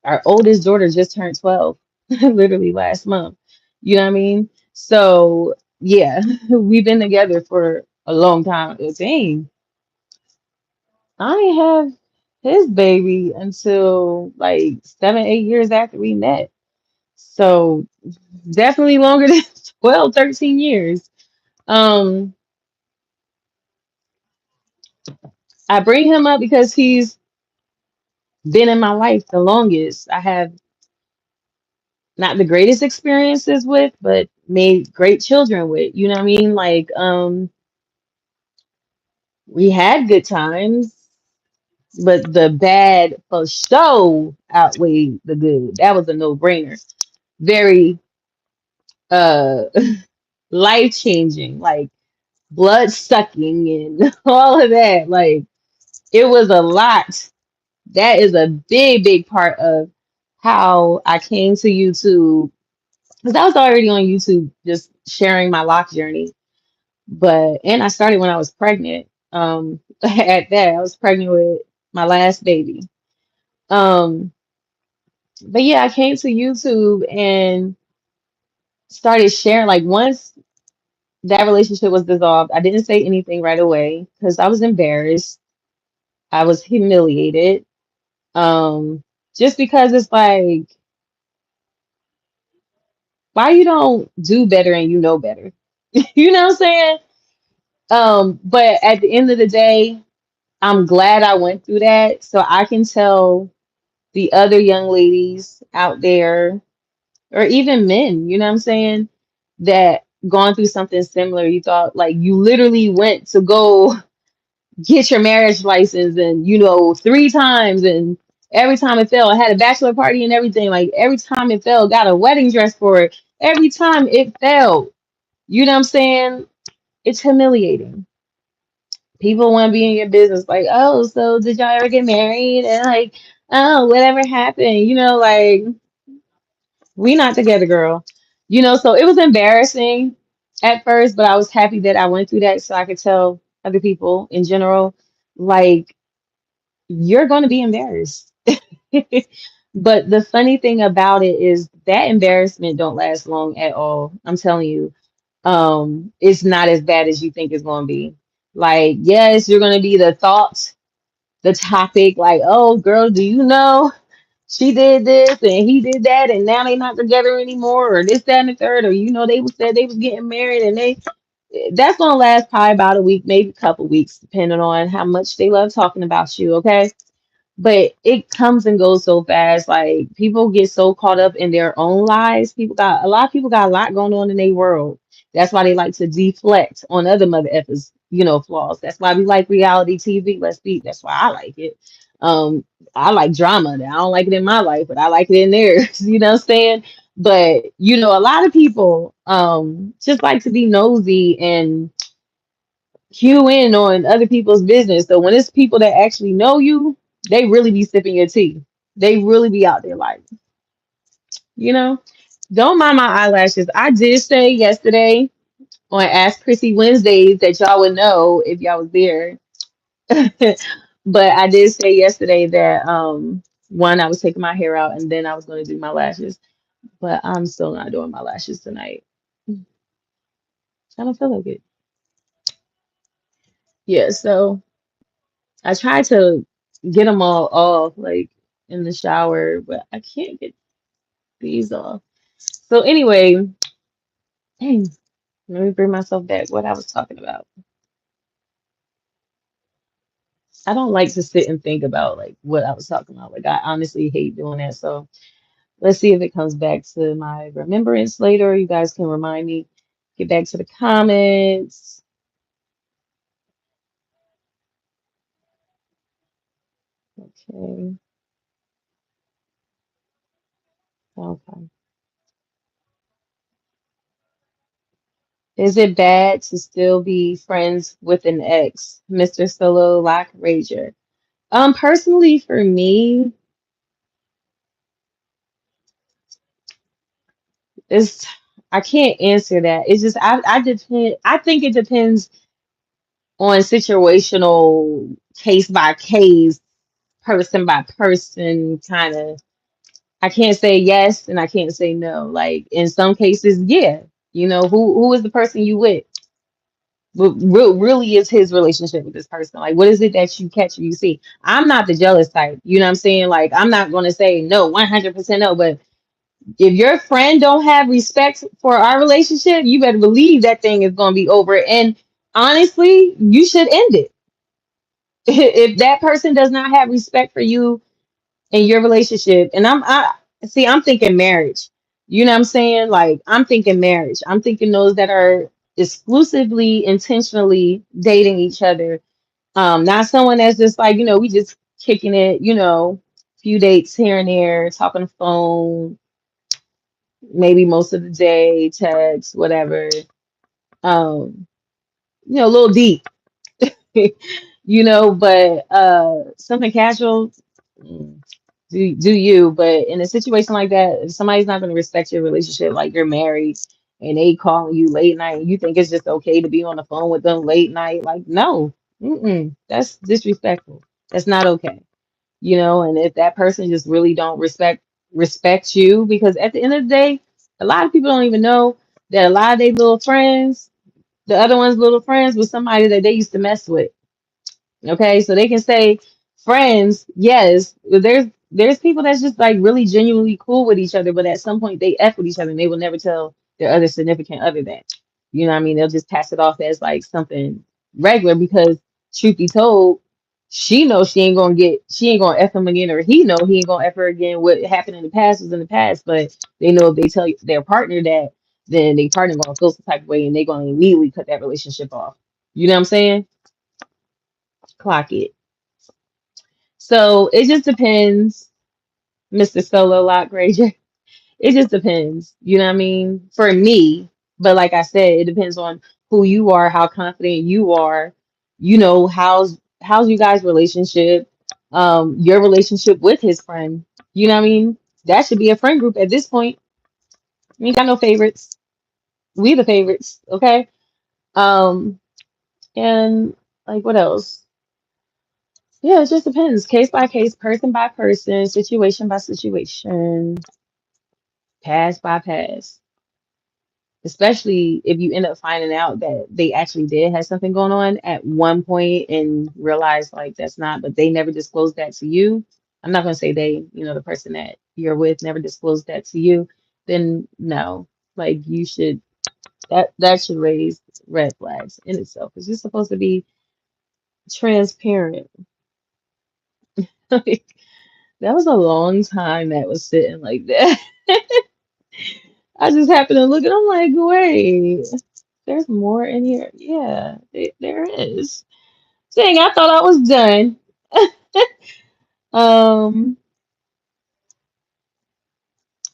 [SPEAKER 1] Our oldest daughter just turned 12, literally last month. You know what I mean? So, yeah, we've been together for a long time. Dang, I didn't have his baby until like 7, 8 years after we met. So, definitely longer than 12, 13 years. Um, I bring him up because he's been in my life the longest. I have not the greatest experiences with, but made great children with. You know what I mean? Like, we had good times, but the bad for sure outweighed the good. That was a no-brainer. Very uh life changing, like blood sucking and all of that. Like it was a lot. That is a big, big part of how I came to YouTube. Because I was already on YouTube just sharing my lock journey. And I started when I was pregnant. At that, I was pregnant with my last baby. Um, but yeah, I came to YouTube and started sharing. Like once that relationship was dissolved, I didn't say anything right away because I was embarrassed. I was humiliated. Um, just because it's like, why you don't do better and you know better? You know what I'm saying? But at the end of the day, I'm glad I went through that so I can tell the other young ladies out there, or even men, you know what I'm saying, that gone through something similar. You thought like you literally went to go get your marriage license and 3 times and every time it failed. I had a bachelor party and everything. Like every time it failed, got a wedding dress for it. Every time it failed, you know what I'm saying? It's humiliating. People want to be in your business, like, oh, so did y'all ever get married? And like, oh, whatever happened? Like we not together, girl. So it was embarrassing at first, but I was happy that I went through that so I could tell other people in general, like, you're going to be embarrassed. But the funny thing about it is that embarrassment don't last long at all. I'm telling you, it's not as bad as you think it's going to be. Like, yes, you're going to be the thought, the topic, like, oh, girl, do you know? She did this and he did that and now they not together anymore or this, that, and the third, or they said they was getting married and that's gonna last probably about a week, maybe a couple weeks, depending on how much they love talking about you, okay? But it comes and goes so fast. Like people get so caught up in their own lives. A lot of people got a lot going on in their world. That's why they like to deflect on other mother effers, flaws. That's why we like reality TV. Let's be. That's why I like it. Um, I like drama. I don't like it in my life, but I like it in theirs. You know what I'm saying? But a lot of people just like to be nosy and cue in on other people's business. So when it's people that actually know you, they really be sipping your tea. They really be out there like, you know. Don't mind my eyelashes. I did say yesterday on Ask Chrissy Wednesdays that y'all would know if y'all was there. But I did say yesterday that one, I was taking my hair out and then I was gonna do my lashes. But I'm still not doing my lashes tonight. I don't feel like it. Yeah, so I tried to get them all off like in the shower, but I can't get these off. So anyway, dang, let me bring myself back. What I was talking about. I don't like to sit and think about like what I was talking about. Like I honestly hate doing that. So let's see if it comes back to my remembrance later. You guys can remind me. Get back to the comments. Okay. Okay. Is it bad to still be friends with an ex, Mr. Solo Lock Rager? Personally for me, it's I can't answer that. It's just I depend I think it depends on situational case by case, person by person kind of. I can't say yes and I can't say no. Like in some cases, yeah. You know, who is the person you with? What really is his relationship with this person? Like, what is it that you catch or you see? I'm not the jealous type. You know what I'm saying? Like, I'm not going to say no, 100% no. But if your friend don't have respect for our relationship, you better believe that thing is going to be over. And honestly, you should end it. If that person does not have respect for you in your relationship, and I'm thinking marriage. You know what I'm saying? Like I'm thinking marriage. I'm thinking those that are exclusively intentionally dating each other. Not someone that's just like, we just kicking it, few dates here and there, talking on the phone, maybe most of the day, text, whatever. Um, a little deep, but something casual. mm, do you, but in a situation like that, if somebody's not going to respect your relationship, like you're married and they calling you late night and you think it's just okay to be on the phone with them late night, like no, that's disrespectful. That's not okay. And if that person just really don't respect you, because at the end of the day, a lot of people don't even know that a lot of their little friends, the other one's little friends, was somebody that they used to mess with. Okay, so they can say friends, yes. But there's people that's just like really genuinely cool with each other, but at some point they F with each other and they will never tell their other significant other that. You know what I mean? They'll just pass it off as like something regular because truth be told, she knows she ain't gonna F him again, or he know he ain't gonna F her again. What happened in the past was in the past, but they know if they tell their partner that, then their partner gonna feel some type of way and they gonna immediately cut that relationship off. You know what I'm saying? Clock it. So it just depends, Mr. Solo Lock Ranger. It just depends. You know what I mean? For me, but like I said, it depends on who you are, how confident you are. How's you guys' relationship, your relationship with his friend. You know what I mean? That should be a friend group at this point. We ain't got no favorites. We the favorites, okay? Um, and like what else? Yeah, it just depends. Case by case, person by person, situation by situation, pass by pass. Especially if you end up finding out that they actually did have something going on at one point and realize like that's not, but they never disclosed that to you. I'm not gonna say they, the person that you're with never disclosed that to you, then no. Like you should that should raise red flags in itself. Because you're supposed to be transparent. Like that was a long time that was sitting like that. I just happened to look and I'm like, wait, there's more in here. Yeah, there is. Dang, I thought I was done. Um,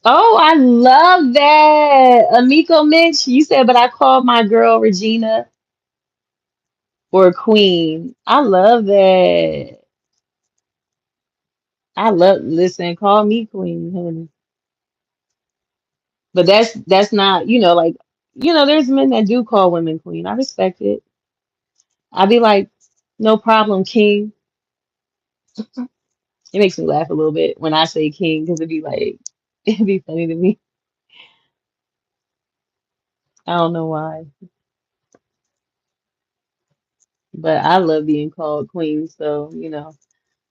[SPEAKER 1] oh, I love that. Amico Mitch, you said, but I called my girl Regina or Queen. I love that. Listen, call me Queen, honey. But that's not, like, there's men that do call women queen. I respect it. I'd be like, no problem, king. It makes me laugh a little bit when I say king because it'd be like, it'd be funny to me. I don't know why, but I love being called queen. So,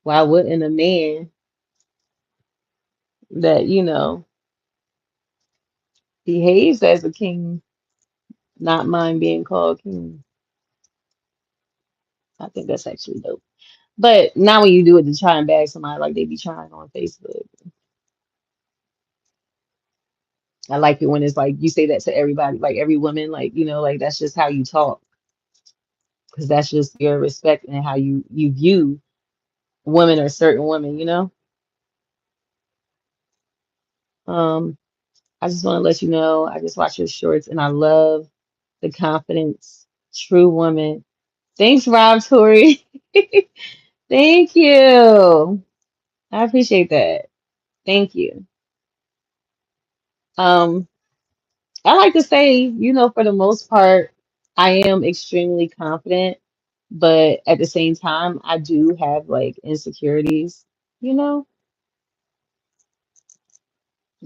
[SPEAKER 1] why wouldn't a man that, behaves as a king not mind being called king? I think that's actually dope. But not when you do it to try and bag somebody like they be trying on Facebook. I like it when it's like you say that to everybody, like every woman, like, like that's just how you talk. Because that's just your respect and how you view women or certain women. Um, I just want to let you know, I just watched your shorts and I love the confidence, true woman. Thanks, Rob Tori. Thank you. I appreciate that. Thank you. Um, I like to say, for the most part, I am extremely confident, but at the same time, I do have like insecurities, you know?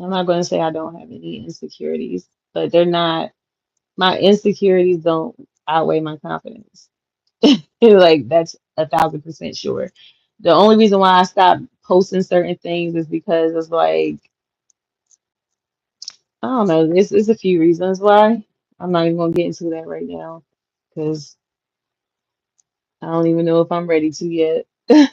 [SPEAKER 1] I'm not going to say I don't have any insecurities, but they're not, my insecurities don't outweigh my confidence. Like that's 1,000% sure. The only reason why I stopped posting certain things is because it's like, I don't know, it's a few reasons why. I'm not even gonna get into that right now because I don't even know if I'm ready to yet. I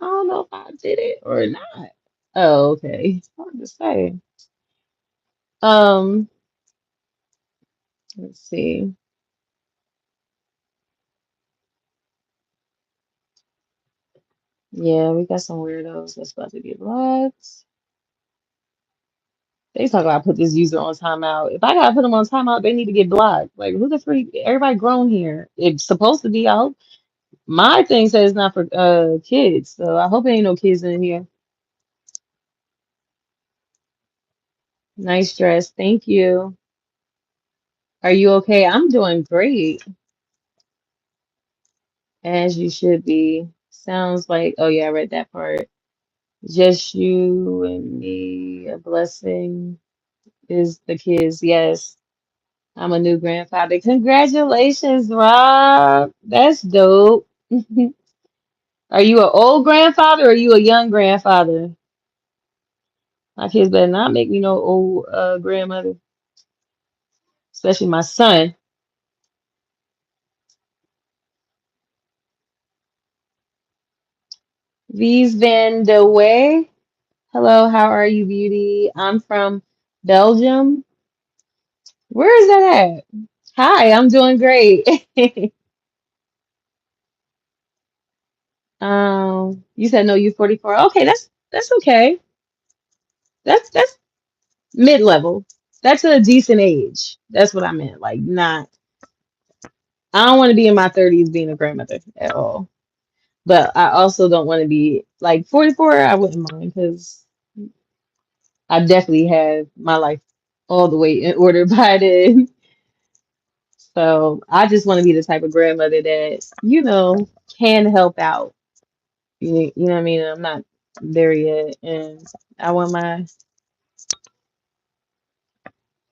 [SPEAKER 1] don't know if I did it or not. Oh, okay. Hard to say. Um, let's see. Yeah, we got some weirdos that's about to get blocked. They talk about put this user on timeout. If I gotta put them on timeout, they need to get blocked. Like who the freak? Everybody grown here. It's supposed to be. I hope my thing says it's not for kids, so I hope there ain't no kids in here. Nice dress, thank you. Are you okay? I'm doing great, as you should be. Sounds like, oh yeah, I read that part. Just you and me, a blessing is the kids. Yes, I'm a new grandfather. Congratulations, Rob. That's dope. Are you an old grandfather or are you a young grandfather? My kids better not make me no old grandmother, especially my son. Vies van de Way. Hello, how are you, beauty? I'm from Belgium. Where is that at? Hi, I'm doing great. You said no, you 44. Okay, that's okay. That's mid-level. That's a decent age. That's what I meant. Like not I don't want to be in my 30s being a grandmother at all. But I also don't want to be like 44, I wouldn't mind because I definitely have my life all the way in order by then. So I just want to be the type of grandmother that, can help out. You know what I mean? I'm not there yet. And I want my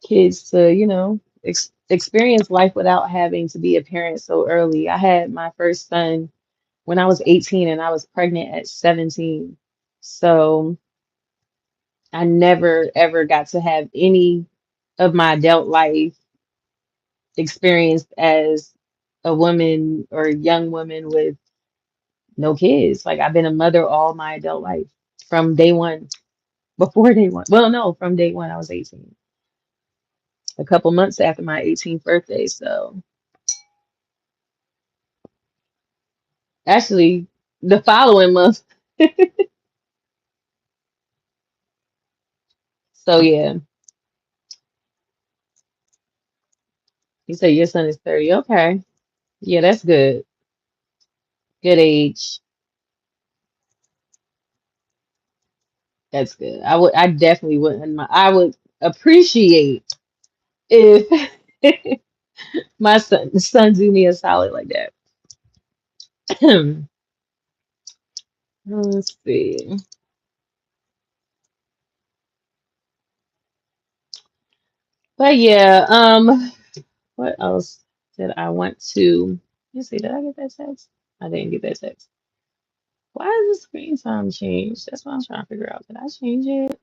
[SPEAKER 1] kids to, experience life without having to be a parent so early. I had my first son when I was 18 and I was pregnant at 17. So I never ever got to have any of my adult life experienced as a woman or a young woman with no kids. Like I've been a mother all my adult life from day one, before day one. Well, no, from day one, I was 18, a couple months after my 18th birthday. So actually, the following month. So yeah, you say your son is 30. Okay. Yeah, that's good. Good age. That's good. I definitely wouldn't mind. I would appreciate if my son do me a solid like that. Let's see. But yeah, what else did I want to? Let's see, did I get that text? I didn't get that text. Why does the screen time change? That's what I'm trying to figure out. Did I change it?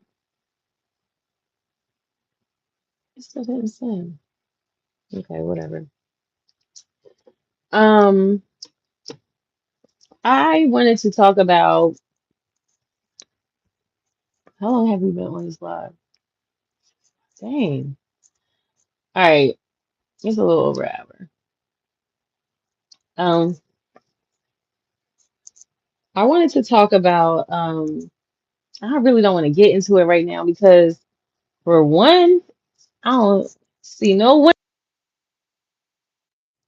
[SPEAKER 1] It still didn't send. Okay, whatever. Um, I wanted to talk about how long have we been on this live? Dang. All right, it's a little over an hour. Um, I wanted to talk about I really don't want to get into it right now because for one, I don't see no one.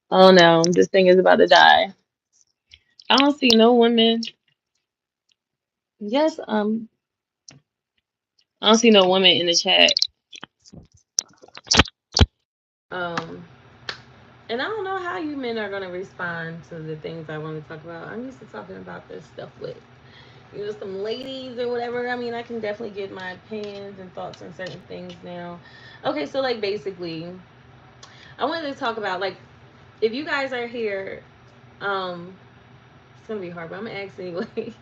[SPEAKER 1] Oh no, this thing is about to die. I don't see no women. Yes, I don't see no women in the chat. Um, and I don't know how you men are gonna respond to the things I want to talk about. I'm used to talking about this stuff with some ladies or whatever. I mean, I can definitely get my opinions and thoughts on certain things now. Okay, so like basically, I wanted to talk about like if you guys are here, um, it's gonna be hard, but I'm gonna ask anyway.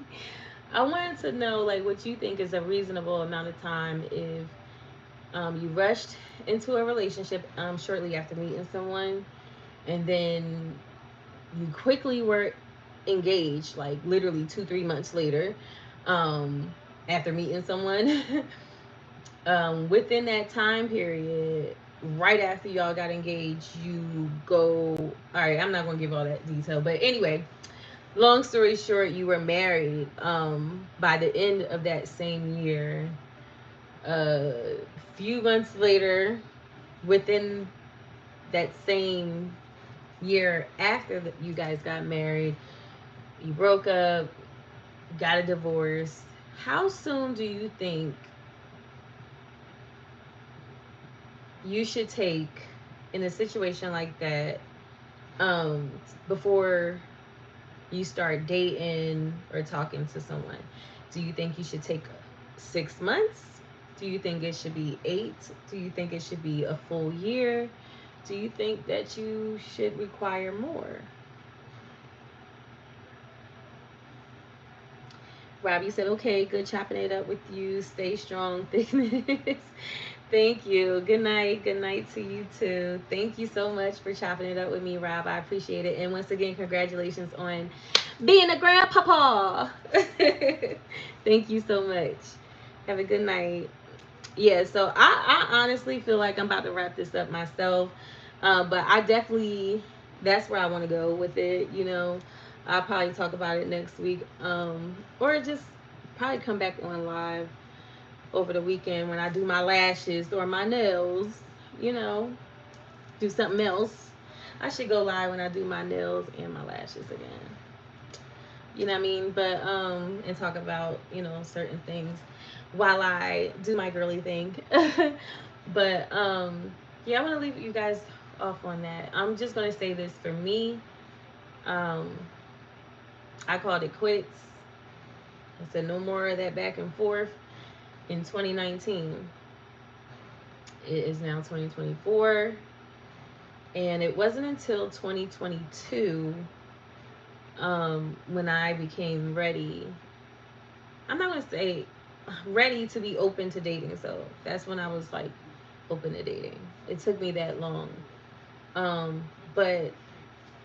[SPEAKER 1] I wanted to know like what you think is a reasonable amount of time if you rushed into a relationship shortly after meeting someone, and then you quickly were engaged, like literally 2 3 months later, um, after meeting someone. Within that time period, right after y'all got engaged, you go. All right, I'm not gonna give all that detail, but anyway, long story short, you were married. By the end of that same year, a few months later, within that same year after you guys got married, you broke up, got a divorce. How soon do you think you should take in a situation like that, um, before you start dating or talking to someone? Do you think you should take 6 months? Do you think it should be eight? Do you think it should be a full year? Do you think that you should require more? Robbie said, okay, good chopping it up with you. Stay strong, thickness. Thank you. Good night. Good night to you too. Thank you so much for chopping it up with me, Rob. I appreciate it. And once again, congratulations on being a grandpapa. Thank you so much. Have a good night. Yeah, so I honestly feel like I'm about to wrap this up myself. But I definitely, that's where I want to go with it. I'll probably talk about it next week. Or just probably come back on live over the weekend when I do my lashes or my nails, you know, do something else. I should go live when I do my nails and my lashes again. You know what I mean? But and talk about, certain things while I do my girly thing. But yeah, I'm gonna leave you guys off on that. I'm just gonna say this for me. Um I called it quits. I said no more of that back and forth in 2019. It is now 2024. And it wasn't until 2022, when I became ready. I'm not going to say ready to be open to dating. So that's when I was like open to dating. It took me that long. But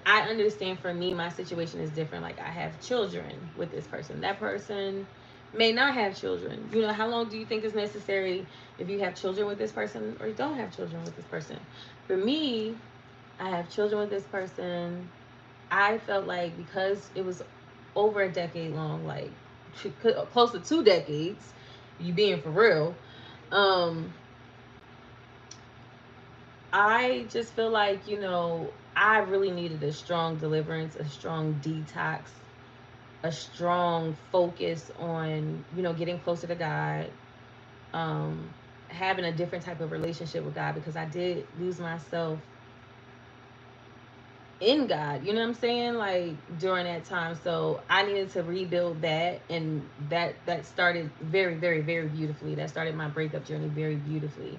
[SPEAKER 1] I understand for me, my situation is different. Like I have children with this person. That person may not have children. How long do you think is necessary if you have children with this person or you don't have children with this person? For me, I have children with this person. I felt like because it was over a decade long, like close to 2 decades, you being for real, um, I just feel like, I really needed a strong deliverance, a strong detox
[SPEAKER 2] a strong focus on, getting closer to God, um, having a different type of relationship with God, because I did lose myself in God, you know what I'm saying? Like during that time. So I needed to rebuild that, and that started very, very, very beautifully. That started my breakup journey very beautifully.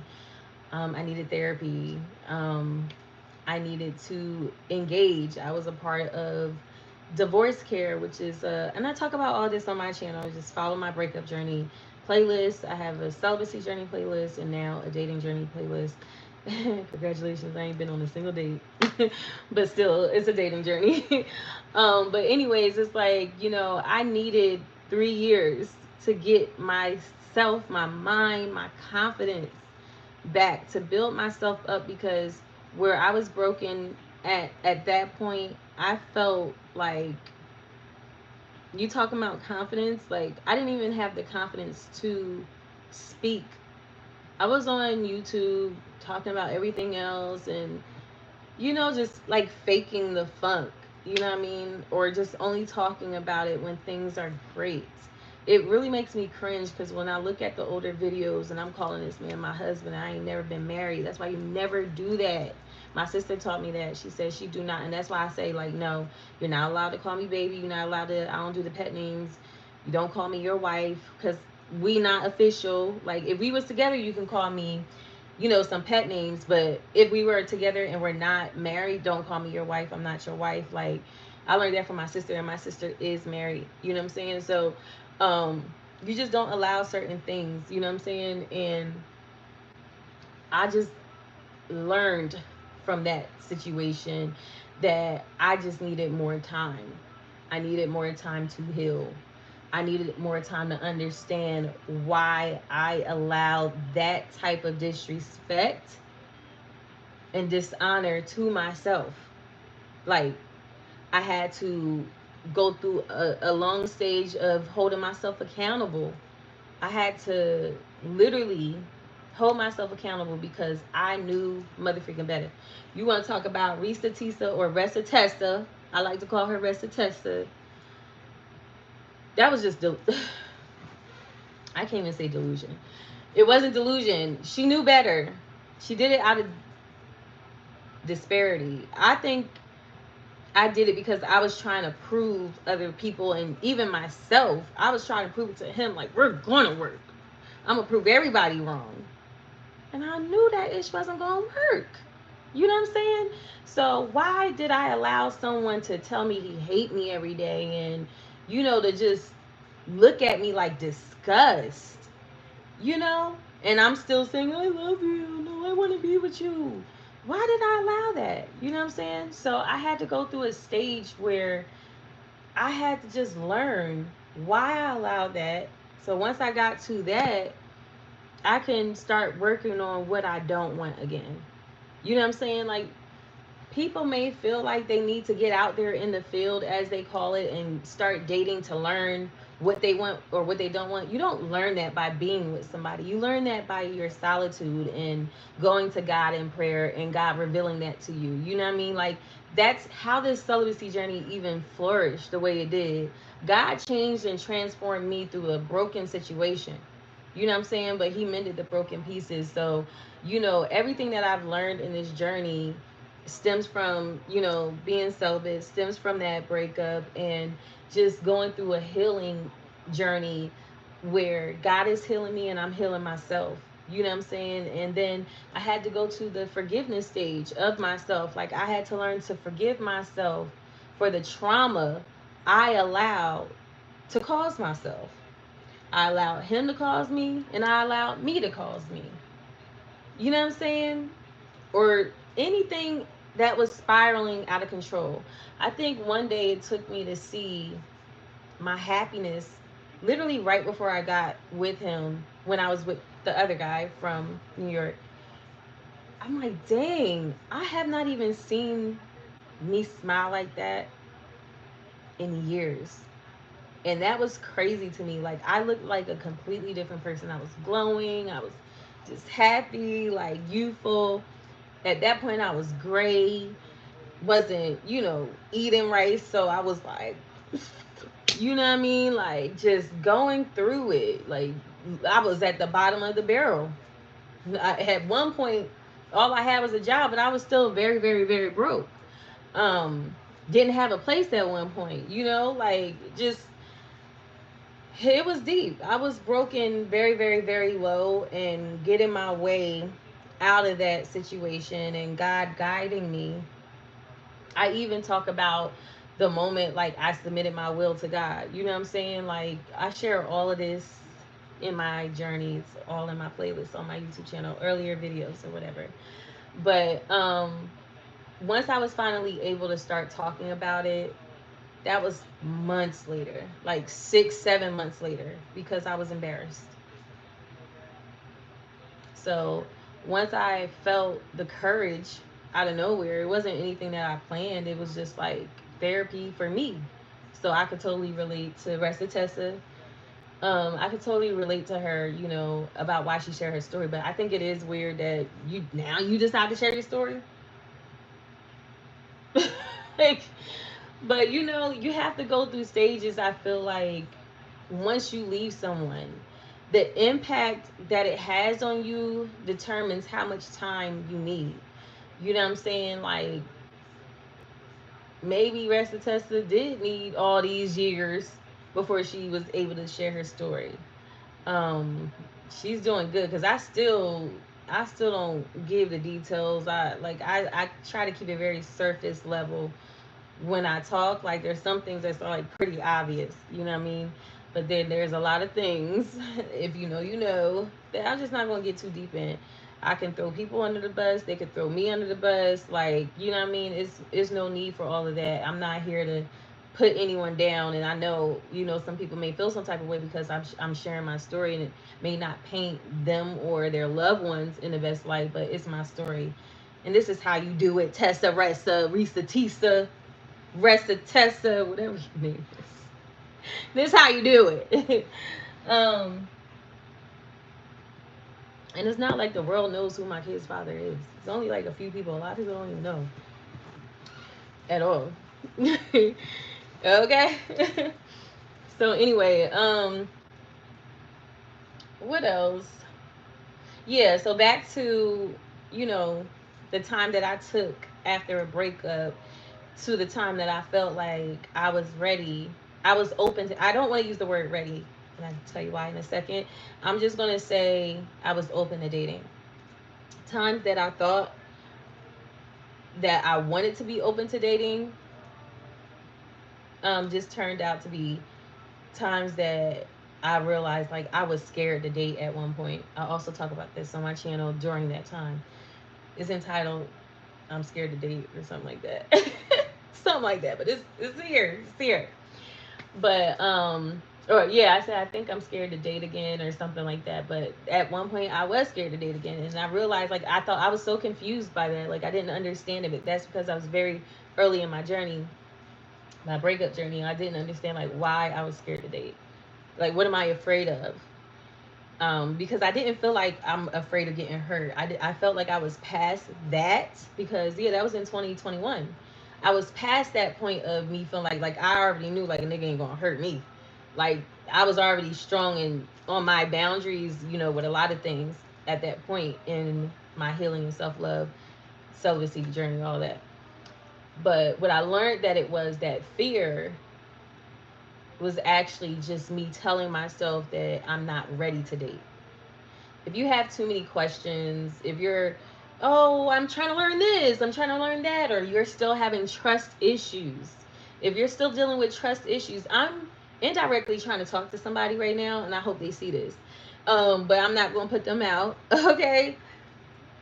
[SPEAKER 2] I needed therapy. I needed to engage. I was a part of divorce care, which is and I talk about all this on my channel. Just follow my breakup journey playlist. I have a celibacy journey playlist and now a dating journey playlist. Congratulations, I ain't been on a single date, but still, it's a dating journey. But anyways, it's like, I needed 3 years to get myself, my mind, my confidence back, to build myself up, because where I was broken at that point, I felt like, you talking about confidence, like I didn't even have the confidence to speak. I was on YouTube talking about everything else, and just like faking the funk, you know what I mean? Or just only talking about it when things are great. It really makes me cringe, because when I look at the older videos and I'm calling this man my husband, I ain't never been married. That's why you never do that. My sister taught me that. She said she do not, and that's why I say, like, no, you're not allowed to call me baby. You're not allowed to, I don't do the pet names. You don't call me your wife, because we not official. Like, if we was together, you can call me, some pet names. But if we were together and we're not married, don't call me your wife. I'm not your wife. Like, I learned that from my sister, and my sister is married. You know what I'm saying? So, um, you just don't allow certain things. You know what I'm saying? And I just learned from that situation that I just needed more time. I needed more time to heal. I needed more time to understand why I allowed that type of disrespect and dishonor to myself. Like, I had to go through a long stage of holding myself accountable. I had to literally hold myself accountable, because I knew mother freaking better. You want to talk about Risa Tisa, or Resa Testa? I like to call her Resa Testa. That was just I can't even say delusion. It wasn't delusion. She knew better. She did it out of disparity. I think I did it because I was trying to prove other people, and even myself, I was trying to prove it to him, like, we're going to work. I'm going to prove everybody wrong. And I knew that ish wasn't going to work. You know what I'm saying? So why did I allow someone to tell me he hate me every day, and, to just look at me like disgust, you know? And I'm still saying, I love you. No, I want to be with you. Why did I allow that? You know what I'm saying? So I had to go through a stage where I had to just learn why I allowed that. So once I got to that, I can start working on what I don't want again. You know what I'm saying? Like, people may feel like they need to get out there in the field, as they call it, and start dating to learn what they want or what they don't want. You don't learn that by being with somebody. You learn that by your solitude and going to God in prayer, and God revealing that to you. You know what I mean? Like, that's how this celibacy journey even flourished the way it did. God changed and transformed me through a broken situation. You know what I'm saying? But he mended the broken pieces. So, everything that I've learned in this journey stems from, being celibate, stems from that breakup, and just going through a healing journey where God is healing me and I'm healing myself. You know what I'm saying? And then I had to go to the forgiveness stage of myself. Like, I had to learn to forgive myself for the trauma I allowed to cause myself. I allowed him to cause me, and I allowed me to cause me. You know what I'm saying? Or anything that was spiraling out of control. I think one day it took me to see my happiness literally right before I got with him, when I was with the other guy from New York. I'm like, dang, I have not even seen me smile like that in years. And that was crazy to me. Like, I looked like a completely different person. I was glowing. I was just happy, like youthful. At that point, I was gray, wasn't, eating right. So I was like, You know what I mean? Like just going through it. Like I was at the bottom of the barrel. At one point, all I had was a job, but I was still very, very, very broke. Um, didn't have a place at one point. You know, like just it was deep. I was broken very, very, very low and getting my way out of that situation and God guiding me. I even talk about the moment like I submitted my will to God. You know what I'm saying? Like I share all of this in my journeys, all in my playlist on my YouTube channel, earlier videos or whatever. But once I was finally able to start talking about it, that was months later, like 6, 7 months later, because I was embarrassed. So once I felt the courage out of nowhere, it wasn't anything that I planned. It was just like therapy for me. So I could totally relate to Resta Tessa. I could totally relate to her, you know, about why she shared her story. But I think it is weird that you decide to share your story. Like, but you know, you have to go through stages. I feel like once you leave someone, the impact that it has on you determines how much time you need. You know what I'm saying? Like maybe Resta Tessa did need all these years before she was able to share her story. Um, she's doing good because I still don't give the details. I try to keep it very surface level when I talk. Like there's some things that's like pretty obvious, you know what I mean? But then there's a lot of things, if you know, you know, that I'm just not gonna get too deep in. I can throw people under the bus. They could throw me under the bus. Like you know what I mean? It's no need for all of that. I'm not here to put anyone down. And I know you know some people may feel some type of way because I'm sharing my story and it may not paint them or their loved ones in the best light. But it's my story, and this is how you do it. Tessa, Ressa, Risa, Tisa, Tessa, whatever your name is. This is how you do it. um, and it's not like the world knows who my kid's father is. It's only like a few people. A lot of people don't even know at all. Okay. So anyway, what else? Yeah. So back to you know the time that I took after a breakup to the time that I felt like I was ready. I was open to, I don't want to use the word ready, and I'll tell you why in a second. I'm just going to say I was open to dating. Times that I thought that I wanted to be open to dating just turned out to be times that I realized like I was scared to date at one point. I also talk about this on my channel during that time. It's entitled I'm scared to date or something like that. Something like that, but it's here. It's here. But or yeah, I said I think I'm scared to date again or something like that. But at one point I was scared to date again, and I realized like I thought I was so confused by that. Like I didn't understand it. But that's because I was very early in my journey, my breakup journey. I didn't understand like why I was scared to date. Like what am I afraid of? Because I didn't feel like I'm afraid of getting hurt. I felt like I was past that because yeah, that was in 2021. I was past that point of me feeling like I already knew like a nigga ain't gonna hurt me. Like I was already strong and on my boundaries, you know, with a lot of things at that point in my healing and self love, celibacy journey, all that. But what I learned that it was that fear was actually just me telling myself that I'm not ready to date. If you have too many questions, if you're, oh, I'm trying to learn this, I'm trying to learn that, or you're still having trust issues, if you're still dealing with trust issues, I'm indirectly trying to talk to somebody right now, and I hope they see this. But I'm not going to put them out, okay?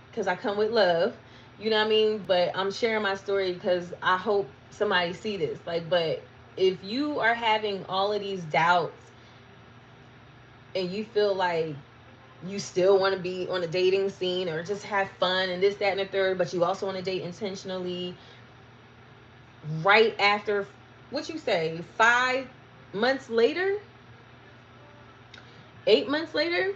[SPEAKER 2] Because I come with love, you know what I mean? But I'm sharing my story because I hope somebody see this. Like, but if you are having all of these doubts and you feel like you still want to be on a dating scene or just have fun and this, that, and the third, but you also want to date intentionally right after what you say, 5 months later, 8 months later,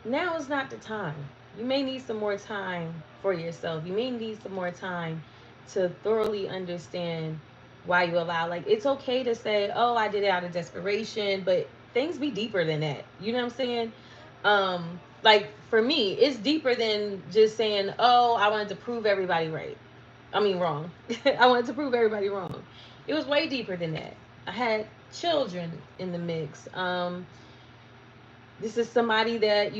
[SPEAKER 2] now is not the time. You may need some more time for yourself. You may need some more time to thoroughly understand why you allow, like, it's okay to say, oh, I did it out of desperation, but things be deeper than that. You know what I'm saying? Like for me, it's deeper than just saying, oh, I wanted to prove everybody right. I mean, wrong. I wanted to prove everybody wrong. It was way deeper than that. I had children in the mix. This is somebody that,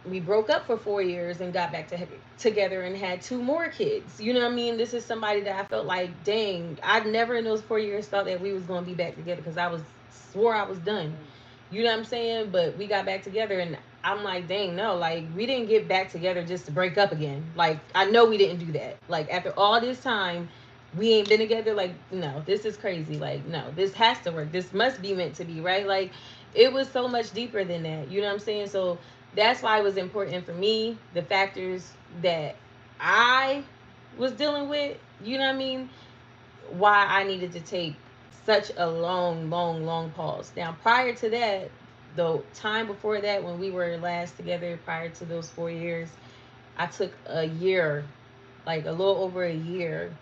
[SPEAKER 2] we broke up for 4 years and got back together and had two more kids. You know what I mean? This is somebody that I felt like, dang, I never in those 4 years thought that we was going to be back together, because I was swore I was done. You know what I'm saying? But we got back together, and I'm like, dang, no, like, we didn't get back together just to break up again. Like, I know we didn't do that. Like, after all this time, we ain't been together. Like, no, this is crazy. Like, no, this has to work. This must be meant to be, right? Like, it was so much deeper than that. You know what I'm saying? So that's why it was important for me, the factors that I was dealing with, you know what I mean? Why I needed to take such a long, long, long pause. Now, prior to that, the time before that, when we were last together, prior to those 4 years, I took a year, like a little over a year,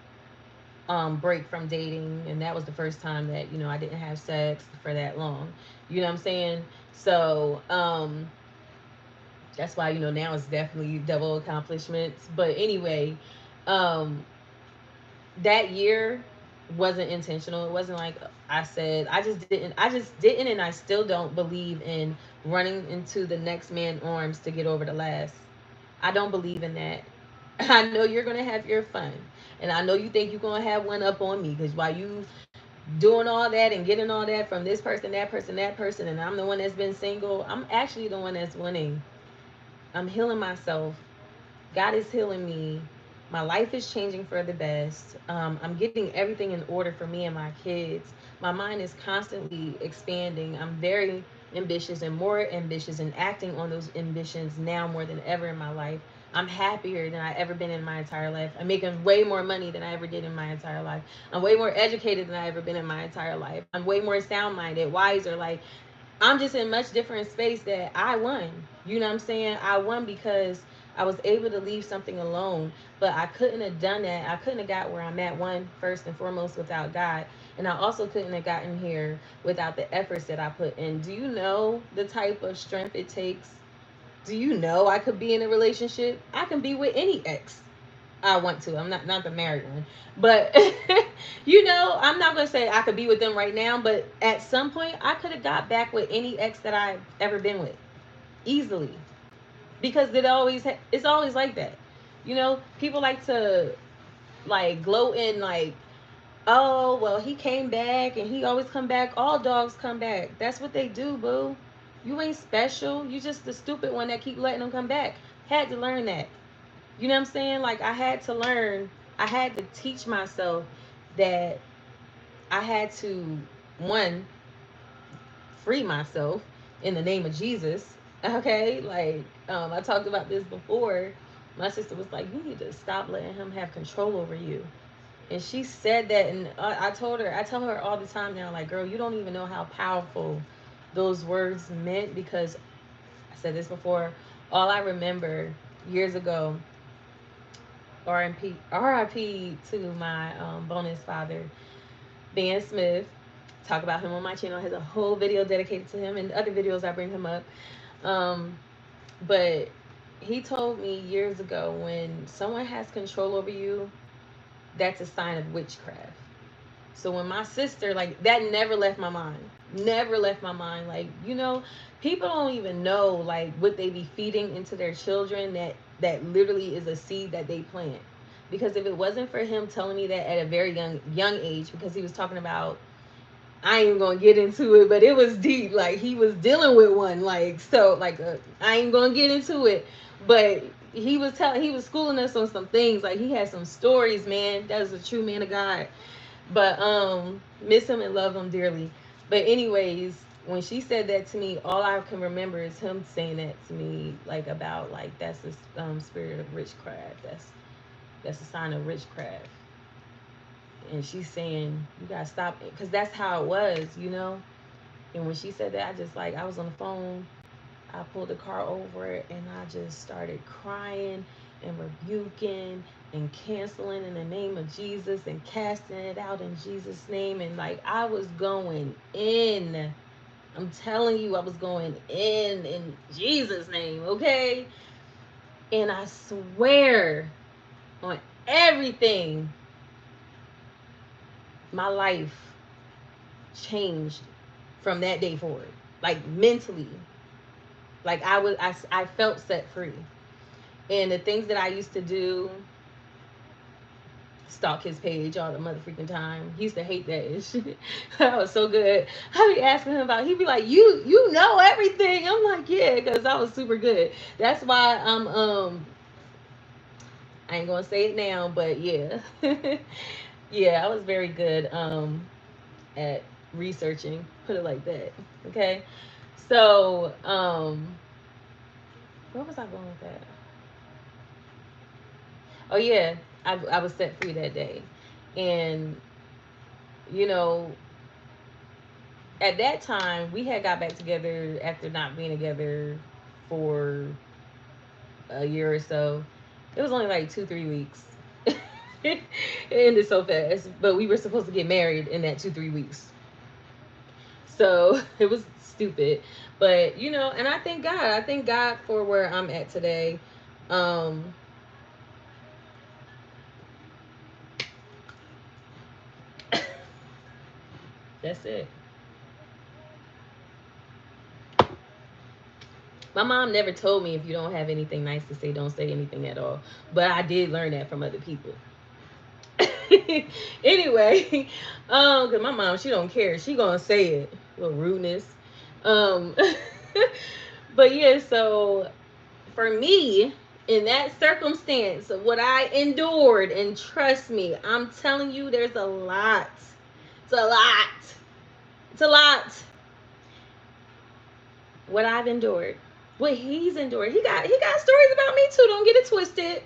[SPEAKER 2] break from dating, and that was the first time that I didn't have sex for that long. You know what I'm saying? So that's why now it's definitely double accomplishments. But anyway, um, that year wasn't intentional. It wasn't like I said. I just didn't, and I still don't believe in running into the next man's arms to get over the last. I don't believe in that. I know you're gonna have your fun, and I know you think you're gonna have one up on me, because while you doing all that and getting all that from this person, that person, that person, and I'm the one that's been single, I'm actually the one that's winning. I'm healing myself. God is healing me. My life is changing for the best. I'm getting everything in order for me and my kids. My mind is constantly expanding. I'm very ambitious and more ambitious, and acting on those ambitions now more than ever in my life. I'm happier than I ever been in my entire life. I'm making way more money than I ever did in my entire life. I'm way more educated than I ever been in my entire life. I'm way more sound minded, wiser. Like, I'm just in much different space that I won. You know what I'm saying? I won because I was able to leave something alone, but I couldn't have done that. I couldn't have got where I'm at, one, first and foremost, without God. And I also couldn't have gotten here without the efforts that I put in. Do you know the type of strength it takes? Do you know I could be in a relationship? I can be with any ex I want to. I'm not the married one, but I'm not gonna say I could be with them right now. But at some point, I could have got back with any ex that I've ever been with easily, because it's always like that. People like to, like, gloat in, like, oh well, he came back and he always come back. All dogs come back. That's what they do, boo. You ain't special. You just the stupid one that keep letting them come back. Had to learn that. You know what I'm saying? Like, I had to learn, I had to teach myself that I had to, one, free myself in the name of Jesus. Okay? Like, I talked about this before. My sister was like, you need to stop letting him have control over you. And she said that, and I tell her all the time now, like, girl, you don't even know how powerful those words meant, because I said this before. All I remember years ago, RIP to my bonus father, Van Smith. Talk about him on my channel. Has a whole video dedicated to him, and other videos I bring him up. Um, but he told me years ago, when someone has control over you, that's a sign of witchcraft. So when my sister, like, that never left my mind. Never left my mind. Like, people don't even know, like, what they be feeding into their children, that literally is a seed that they plant. Because if it wasn't for him telling me that at a very young age, because he was talking about, I ain't even gonna get into it, but it was deep. Like, he was dealing with one, like, so, like, I ain't gonna get into it, but he was schooling us on some things. Like, he had some stories, man. That was a true man of God. But miss him and love him dearly. But anyways, when she said that to me, all I can remember is him saying that to me, like, about, like, that's the spirit of witchcraft. That's a sign of witchcraft. And she's saying, you gotta stop it, because that's how it was. And when she said that, I just, like, I was on the phone. I pulled the car over and I just started crying and rebuking and canceling in the name of Jesus and casting it out in Jesus' name. And like I was going in. I'm telling you, I was going in Jesus' name, okay? And I swear on everything, my life changed from that day forward. Like mentally, like I felt set free. And the things that I used to do, stalk his page all the motherfucking time. He used to hate that and shit. That was so good. I'd be asking him about. He'd be like, "You know everything." I'm like, "Yeah," because I was super good. That's why I ain't gonna say it now, but yeah, yeah, I was very good at researching. Put it like that. Okay, so where was I going with that? Oh yeah, I was set free that day, and you know at that time we had got back together after not being together for a year or so. It was only like 2 3 weeks. It ended so fast, but we were supposed to get married in that 2 3 weeks, so it was stupid. But and I thank God for where I'm at today. um that's it. My mom never told me if you don't have anything nice to say, don't say anything at all. But I did learn that from other people. Anyway, cause my mom, she don't care. She gonna say it. Little rudeness. Um, but yeah, so for me, in that circumstance, what I endured, and trust me, I'm telling you, there's a lot. It's a lot. It's a lot. What I've endured, what he's endured. He got stories about me too. Don't get it twisted.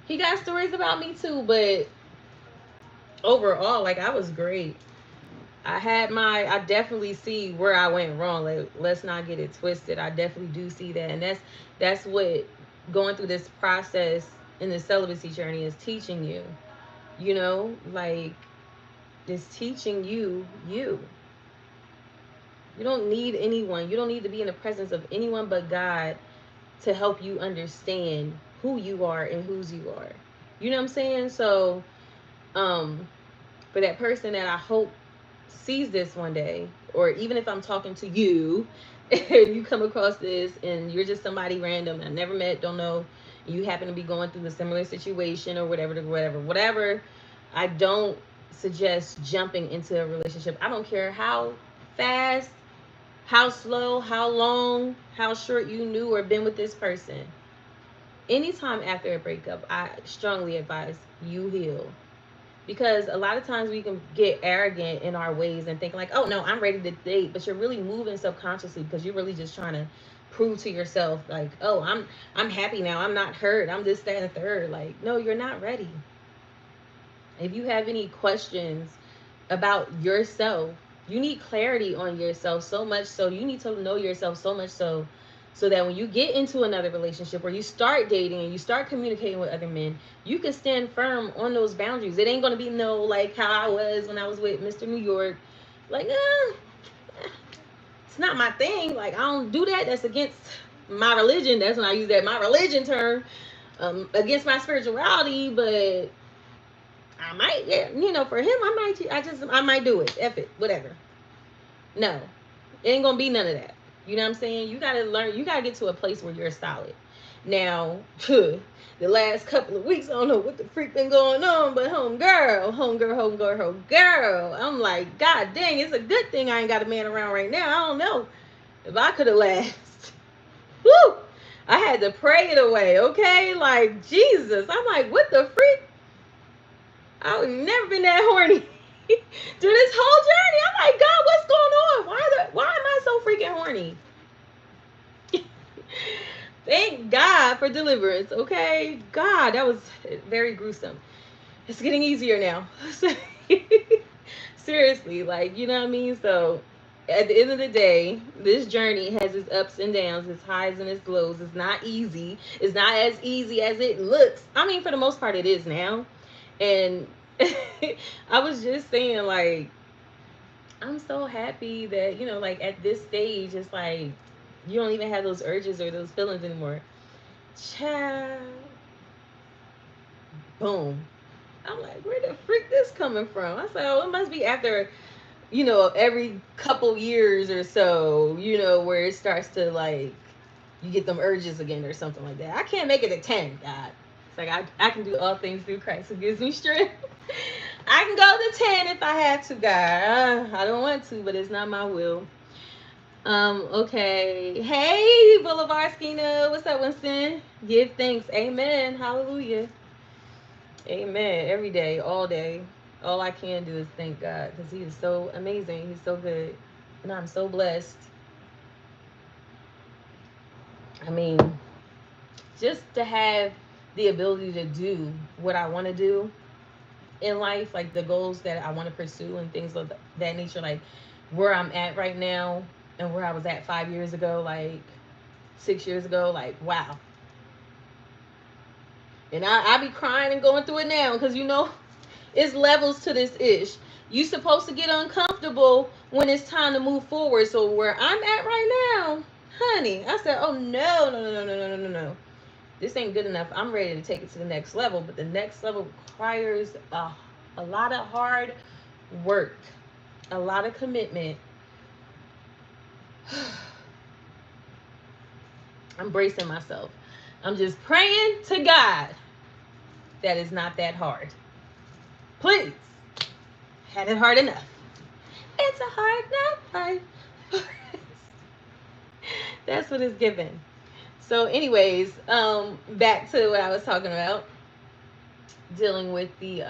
[SPEAKER 2] He got stories about me too, but overall, like I was great. I definitely see where I went wrong. Like, let's not get it twisted. I definitely do see that. And that's what going through this process in the celibacy journey is teaching you. Like, it's teaching you. You don't need anyone. You don't need to be in the presence of anyone but God to help you understand who you are and whose you are. You know what I'm saying? So, um, for that person that I hope sees this one day, or even if I'm talking to you and you come across this and you're just somebody random I never met, don't know, you happen to be going through a similar situation or whatever, I don't suggest jumping into a relationship. I don't care how fast, how slow, how long, how short you knew or been with this person. Anytime after a breakup, I strongly advise you heal, because a lot of times we can get arrogant in our ways and think like, oh no, I'm ready to date, but you're really moving subconsciously because you're really just trying to prove to yourself like, oh, I'm happy now, I'm not hurt, I'm this, that, and the third. Like, no, you're not ready. If you have any questions about yourself, you need clarity on yourself, so much so you need to know yourself so much so that when you get into another relationship or you start dating and you start communicating with other men, you can stand firm on those boundaries. It ain't gonna be no like how I was when I was with Mr. New York. Like, it's not my thing. Like, I don't do that. That's against my religion. That's when I use that my religion term. Against my spirituality, but I might, yeah, for him, I might do it. F it, whatever. No, it ain't gonna be none of that. You know what I'm saying? You gotta learn. You gotta get to a place where you're solid. Now, the last couple of weeks, I don't know what the freak been going on, but home girl. I'm like, God dang, it's a good thing I ain't got a man around right now. I don't know if I could have lasted. Woo! I had to pray it away, okay? Like, Jesus. I'm like, what the freak? I've never been that horny through this whole journey. I'm like, God, what's going on? Why am I so freaking horny? Thank God for deliverance, okay? God, that was very gruesome. It's getting easier now. Seriously, like, you know what I mean? So, At the end of the day, this journey has its ups and downs, its highs and its lows. It's not easy. It's not as easy as it looks. I mean, for the most part, it is now. And I was just saying, like, I'm so happy that, like at this stage, it's like you don't even have those urges or those feelings anymore. Child, boom. I'm like, where the freak this coming from? I said, oh, it must be after, every couple years or so, where it starts to like, you get them urges again or something like that. I can't make it a 10, God. It's like, I can do all things through Christ who gives me strength. I can go to 10 if I have to, God. I don't want to, but it's not my will. Okay. Hey, Boulevard Skino. What's up, Winston? Give thanks. Amen. Hallelujah. Amen. Every day, all day. All I can do is thank God because He is so amazing. He's so good. And I'm so blessed. I mean, just to have the ability to do what I want to do in life, like the goals that I want to pursue and things of that nature, like where I'm at right now and where I was at 5 years ago, like 6 years ago, like wow. And I be crying and going through it now because it's levels to this ish. You supposed to get uncomfortable when it's time to move forward. So where I'm at right now, honey, I said, oh no, no, no, no, no, no, no, no. This ain't good enough. I'm ready to take it to the next level. But the next level requires a lot of hard work, a lot of commitment. I'm bracing myself. I'm just praying to God that it's not that hard. Please, had it hard enough. It's a hard enough life. That's what it's given. So, anyways, back to what I was talking about, dealing with the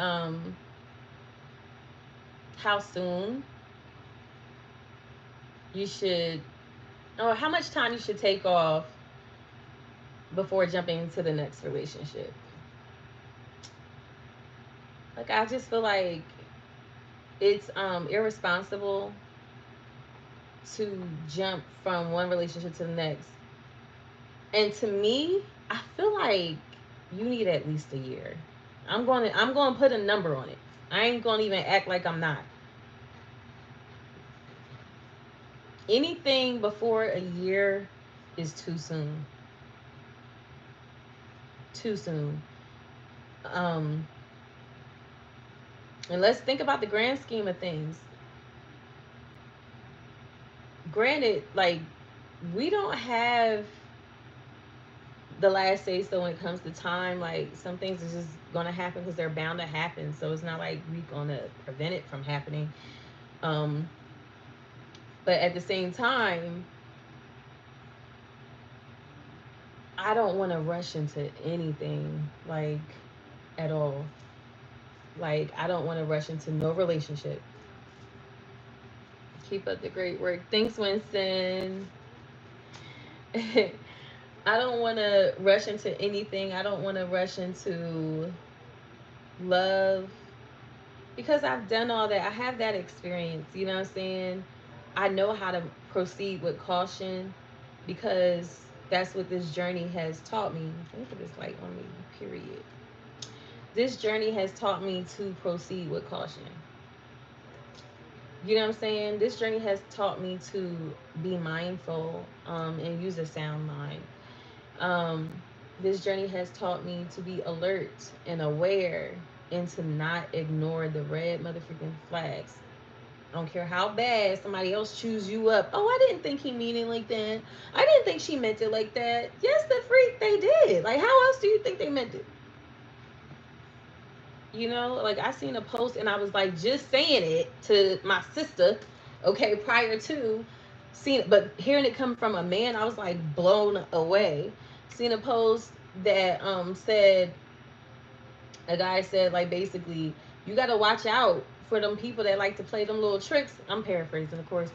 [SPEAKER 2] how soon you should, or how much time you should take off before jumping into the next relationship. Like, I just feel like it's irresponsible to jump from one relationship to the next. And to me, I feel like you need at least a year. I'm going to put a number on it. I ain't going to even act like I'm not. Anything before a year is too soon. Too soon. Um and let's think about the grand scheme of things. Granted, like, we don't have the last say so when it comes to time. Like, some things are just gonna happen because they're bound to happen, so it's not like we gonna prevent it from happening. um but at the same time, I don't want to rush into anything, like, at all. Like, I don't want to rush into no relationship. Keep up the great work. Thanks, Winston. I don't want to rush into anything. I don't want to rush into love because I've done all that. I have that experience. You know what I'm saying? I know how to proceed with caution because that's what this journey has taught me. Look at this light on me, period. This journey has taught me to proceed with caution. You know what I'm saying? This journey has taught me to be mindful, and use a sound mind. Um, this journey has taught me to be alert and aware and to not ignore the red motherfucking flags. I don't care how bad somebody else chews you up. Oh, I didn't think he mean it like that. I didn't think she meant it like that. Yes, the freak, they did. Like, how else do you think they meant it? Like, I seen a post and I was like just saying it to my sister, okay, prior to seeing it, but hearing it come from a man, I was like blown away. Seen a post that said, a guy said, like, basically, you got to watch out for them people that like to play them little tricks. I'm paraphrasing, of course,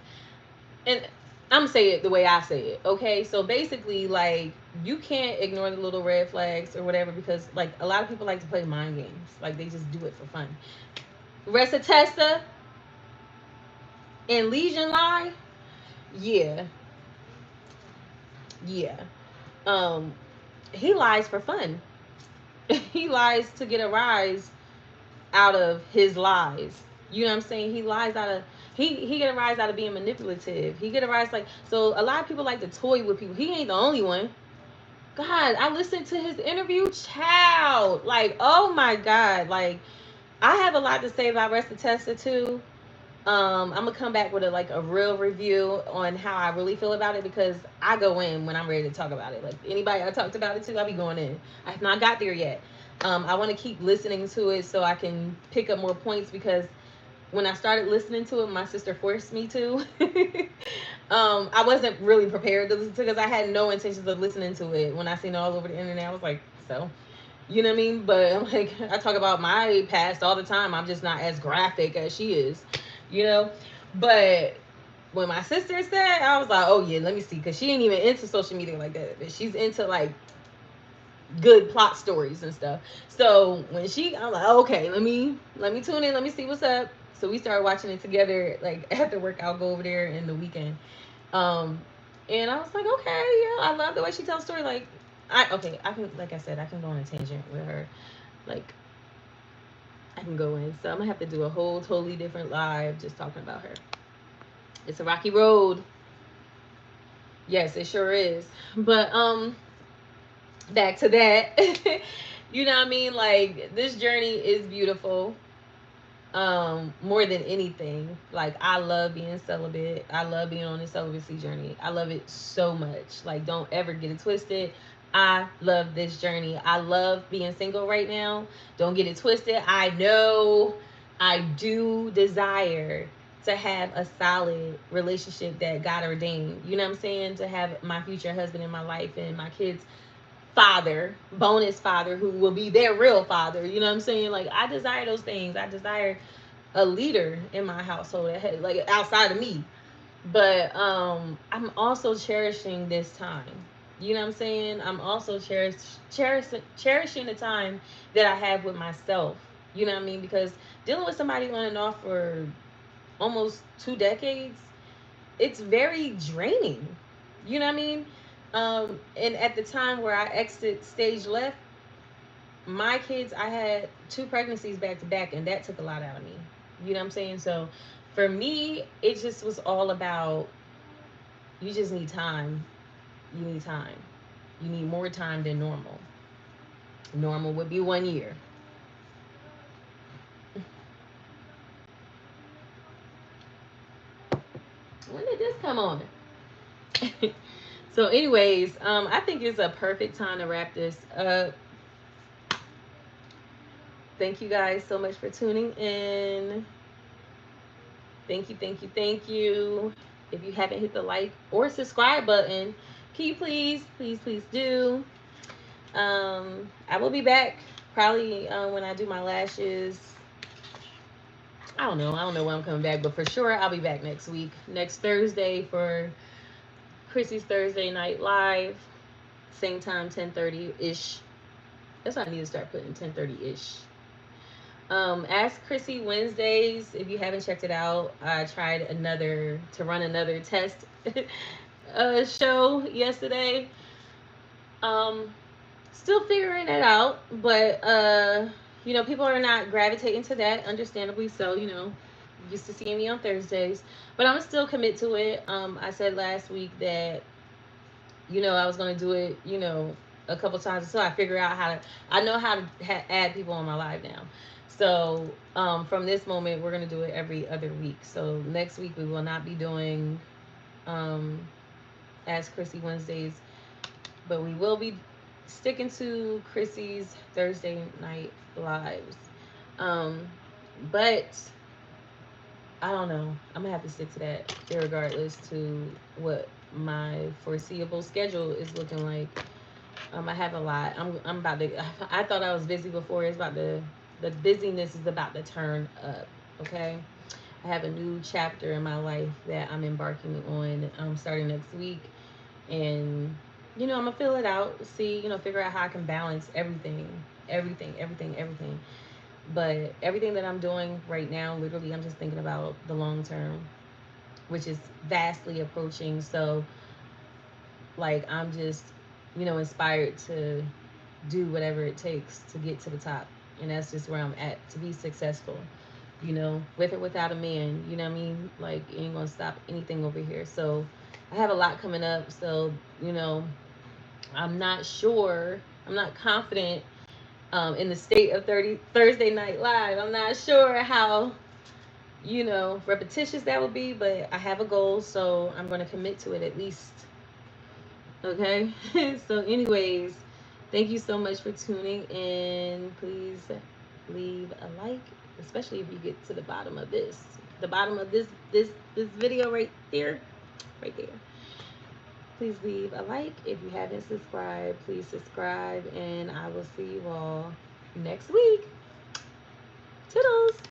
[SPEAKER 2] and I'm saying it the way I say it. Okay, so basically, like, you can't ignore the little red flags or whatever because, like, a lot of people like to play mind games. Like, they just do it for fun. Recitessa and Legion lie. Yeah, yeah. Um, he lies for fun. He lies to get a rise out of his lies. You know what I'm saying? He lies out of he get a rise out of being manipulative. He get a rise like so. A lot of people like to toy with people. He ain't the only one. God, I listened to his interview, child. Like, oh my God, like I have a lot to say about Rest Tessa too. I'm gonna come back with a real review on how I really feel about it because I go in when I'm ready to talk about it. Like anybody I talked about it to, I'll be going in. I have not got there yet. I want to keep listening to it so I can pick up more points because when I started listening to it, my sister forced me to. I wasn't really prepared to listen to because I had no intentions of listening to it. When I seen it all over the internet, I was like, so you know what I mean? But I'm like, I talk about my past all the time. I'm just not as graphic as she is, you know? But when my sister said, I was like, oh yeah, let me see. Because she ain't even into social media like that. But she's into like good plot stories and stuff. So when I'm like, okay, let me tune in. Let me see what's up. So we started watching it together. Like after work, I'll go over there in the weekend. Um, and I was like, okay, yeah, I love the way she tells story. Like, I can, like I said, I can go on a tangent with her. Like, I can go in. So I'm gonna have to do a whole totally different live just talking about her. It's a rocky road. Yes, it sure is. But back to that. You know what I mean? Like this journey is beautiful. More than anything, like I love being celibate. I love being on the celibacy journey. I love it so much. Like don't ever get it twisted. I love this journey. I love being single right now. Don't get it twisted. I know I do desire to have a solid relationship that God ordained. You know what I'm saying? To have my future husband in my life and my kids father, bonus father, who will be their real father. You know what I'm saying? Like I desire those things. I desire a leader in my household that had, like outside of me. But I'm also cherishing this time. You know what I'm saying? I'm also cherishing the time that I have with myself. You know what I mean? Because dealing with somebody on and off for almost 2 decades, it's very draining. You know what I mean? And at the time where I exit stage left, my kids, I had two pregnancies back to back, and that took a lot out of me. You know what I'm saying? So for me, it just was all about you just need time. You need time. You need more time than normal. Normal would be 1 year. When did this come on? So, anyways, I think it's a perfect time to wrap this up. Thank you guys so much for tuning in. Thank you, thank you, thank you. If you haven't hit the like or subscribe button, can you please, please, please do? I will be back probably when I do my lashes. I don't know. I don't know when I'm coming back, but for sure I'll be back next week, next Thursday for Chrissy's Thursday Night Live. Same time, 10:30 ish. That's what I need to start putting 10:30 ish. Ask Chrissy Wednesdays. If you haven't checked it out, I tried to run another test show yesterday. Um, Still figuring it out, but people are not gravitating to that, understandably so. Used to seeing me on Thursdays, but I'm still commit to it. I said last week that I was gonna do it, a couple times until I figure out how to. I know how to add people on my live now. So from this moment, we're gonna do it every other week. So next week we will not be doing um, Ask Chrissy Wednesdays, but we will be sticking to Chrissy's Thursday night lives. Um, but I don't know. I'm gonna have to stick to that, regardless to what my foreseeable schedule is looking like. I have a lot. I'm about to. I thought I was busy before. The busyness is about to turn up. Okay. I have a new chapter in my life that I'm embarking on starting next week, and I'm gonna fill it out, see, figure out how I can balance everything. But everything that I'm doing right now, literally, I'm just thinking about the long term. which is vastly approaching. So, like, I'm just, inspired to do whatever it takes to get to the top. And that's just where I'm at to be successful, with or without a man. You know what I mean? Like, ain't gonna stop anything over here. So, I have a lot coming up. So, I'm not sure, I'm not confident in the state of 30 Thursday Night Live. I'm not sure how, repetitious that will be, but I have a goal, so I'm going to commit to it at least. Okay. So, anyways, thank you so much for tuning in. Please leave a like, especially if you get to the bottom of this. The bottom of this video right there. Please leave a like. If you haven't subscribed, please subscribe, and I will see you all next week. Toodles!